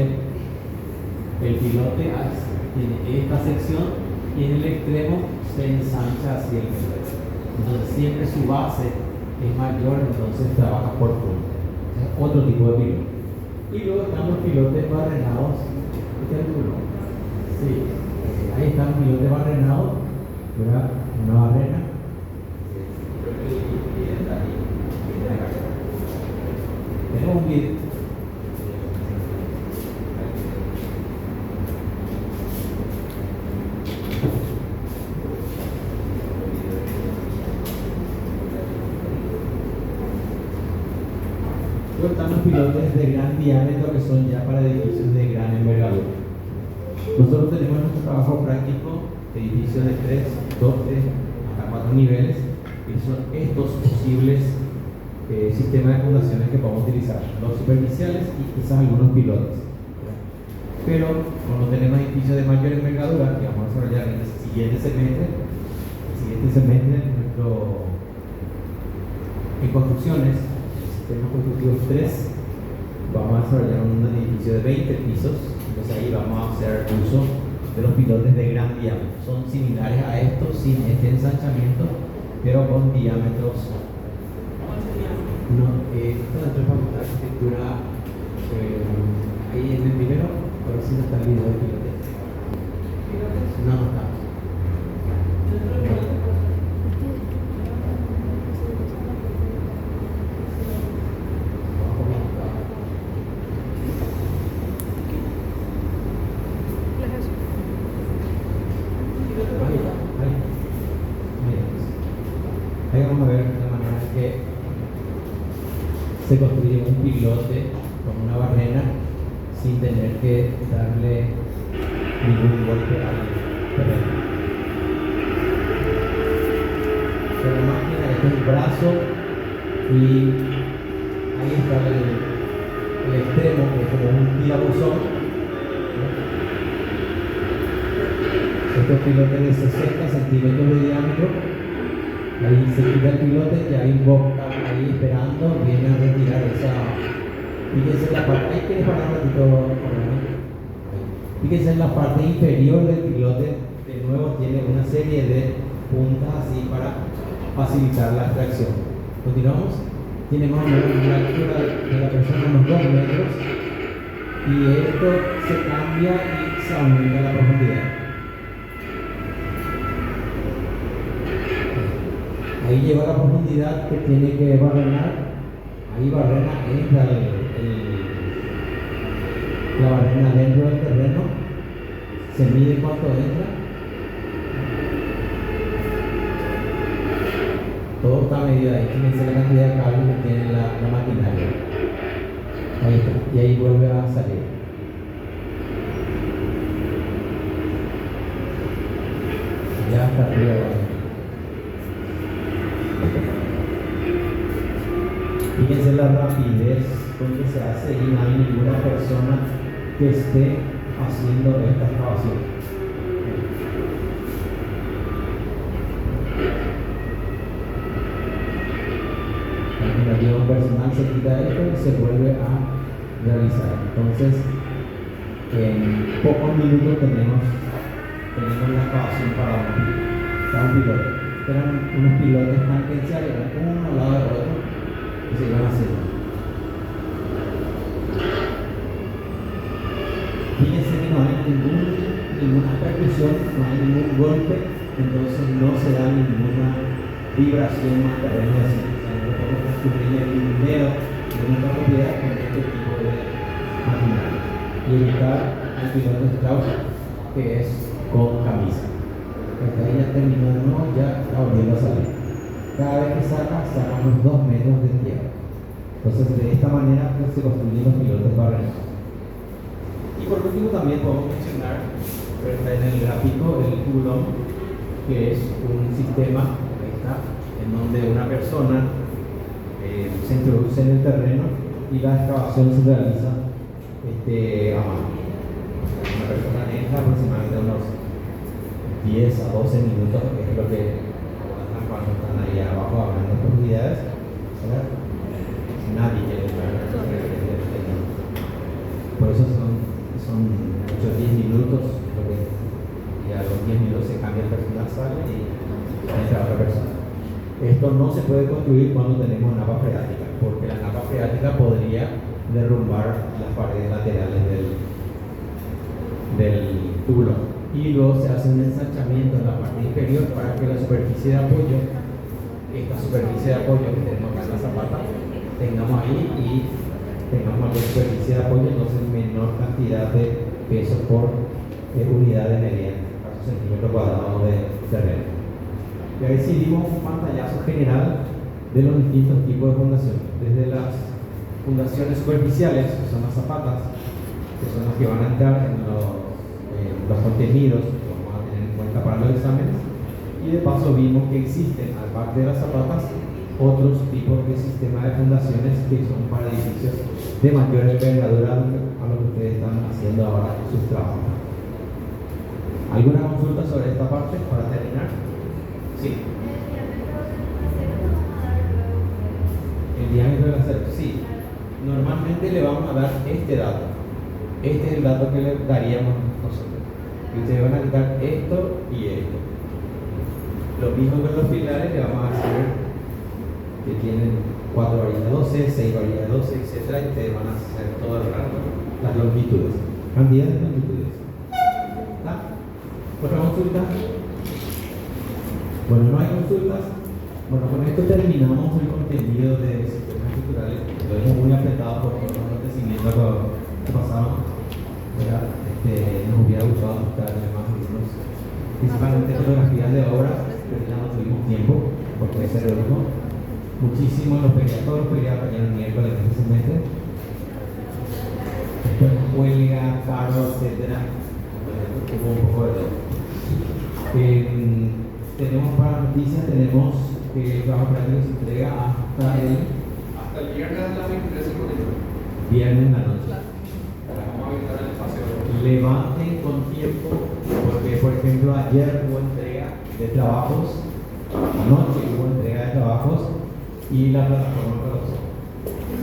tiene esta sección, y en el extremo se ensancha hacia el medio. Entonces siempre su base es mayor, entonces trabaja por punto. Es otro tipo de piloto. Y luego están los pilotes barrenados. Este es el tubo. Sí, ahí están los pilotes barrenados, ¿verdad? Una barrena. Tenemos un video. Luego están los pilotes de gran diámetro, que son ya para edificios de gran envergadura. Nosotros tenemos en nuestro trabajo práctico edificios de 3, 2, 3, hasta 4 niveles, y son estos posibles sistemas de fundaciones que podemos utilizar, los superficiales y quizás algunos pilotes. Pero cuando tenemos edificios de mayor envergadura, que vamos a desarrollar en el siguiente semestre, en construcciones, sistemas constructivos 3, vamos a desarrollar un edificio de 20 pisos. Entonces ahí vamos a hacer uso de los pilotes de gran diámetro. Son similares a estos, sin este ensanchamiento, pero con diámetros. No, esto dentro de la Facultad de Arquitectura, ahí en el primero, pero sí no está el video de pilotes. No está. Ahí vamos a ver la manera que se construye un pilote con una barrena sin tener que darle ningún golpe al terreno. Con la máquina, este es el brazo, y ahí está el extremo, que es como un tirabuzón. Estos pilotes de 60 centímetros de diámetro. Ahí se quita el pilote y hay un boca ahí esperando, viene a retirar esa. Fíjense en la parte, ahí quieres parar un ratito, fíjense en la parte inferior del pilote, de nuevo tiene una serie de puntas así para facilitar la extracción. Continuamos, tiene más o menos la altura de la persona unos 2 metros y esto se cambia y se aumenta la profundidad. Ahí lleva la profundidad que tiene que barrenar. Ahí barrena entra la barrena dentro del terreno. Se mide cuánto entra. Todo está medido ahí. Fíjense la cantidad de cables que tiene la maquinaria. Ahí está. Y ahí vuelve a salir. Ya está arriba. Fíjense la rapidez con que se hace y no hay ninguna persona que esté haciendo esta excavación. Cuando lleva un personal se quita esto y se vuelve a realizar. Entonces, en pocos minutos tenemos la excavación para un piloto. Eran unos pilotes tangenciales, eran uno al lado del otro. Y se iban haciendo. Fíjense que no hay ninguna percusión, no hay ningún golpe, entonces no se da ninguna vibración más terreno así. O sea, no podemos construir el dinero de nuestra propiedad con este tipo de maquinaria. Y evitar el piloto Strauss, que es con camisa. Hasta ahí ya terminó, ya está volviendo a salir. Cada vez que saca unos 2 metros de tierra. Entonces, de esta manera pues, se construyen los pilotes barrenados. Y por último, también podemos mencionar, está en el gráfico, el Coulomb, que es un sistema en donde una persona se introduce en el terreno y la excavación se realiza a mano. Una persona entra aproximadamente unos 10 a 12 minutos, que es lo que cuando están ahí abajo hablando de profundidades, nadie quiere entrar. Por eso son 8-10 minutos, y a los 10 minutos se cambia el personal, sale y entra otra persona. Esto no se puede construir cuando tenemos napa freática, porque la napa freática podría derrumbar las paredes laterales del tubo. Y luego se hace un ensanchamiento en la parte inferior para que la superficie de apoyo, esta superficie de apoyo que tenemos acá en la zapata, tengamos ahí y tengamos la superficie de apoyo, entonces menor cantidad de peso por unidad de medida, centímetro cuadrado de terreno. Y ahí sí dimos un pantallazo general de los distintos tipos de fundación, desde las fundaciones superficiales, que son las zapatas, que son las que van a entrar en los contenidos que vamos a tener en cuenta para los exámenes, y de paso vimos que existen, aparte de las zapatas, otros tipos de sistemas de fundaciones que son para edificios de mayor envergadura a lo que ustedes están haciendo ahora en sus trabajos. ¿Alguna consulta sobre esta parte para terminar? Sí. El diámetro del acero, sí. Normalmente le vamos a dar este dato. Este es el dato que le daríamos nosotros. Y ustedes van a quitar esto y esto. Lo mismo con los pilares, le vamos a decir que tienen 4 varillas de 12, 6 varillas de 12, etc. Y ustedes van a hacer todo el rato las longitudes. Cantidad de longitudes. ¿Está? ¿Otra consulta? Bueno, no hay consultas. Bueno, con esto terminamos el contenido de sistemas estructurales. Lo vemos muy apretado por los acontecimientos que pasaron. Nos hubiera gustado mostrar más libros, principalmente fotografías de obras, pero ya no tuvimos tiempo porque se redujo muchísimo los feriados. Todos los feriados cayeron miércoles en ese semestre. Después huelga, paro, etc. Hubo un poco de todo. Tenemos para noticias, tenemos que el trabajo práctico se entrega hasta Hasta el viernes a las 23:59. Viernes en la noche. Vamos a habilitar el espacio. Levanten con tiempo, porque por ejemplo ayer hubo entrega de trabajos, anoche hubo entrega de trabajos y la plataforma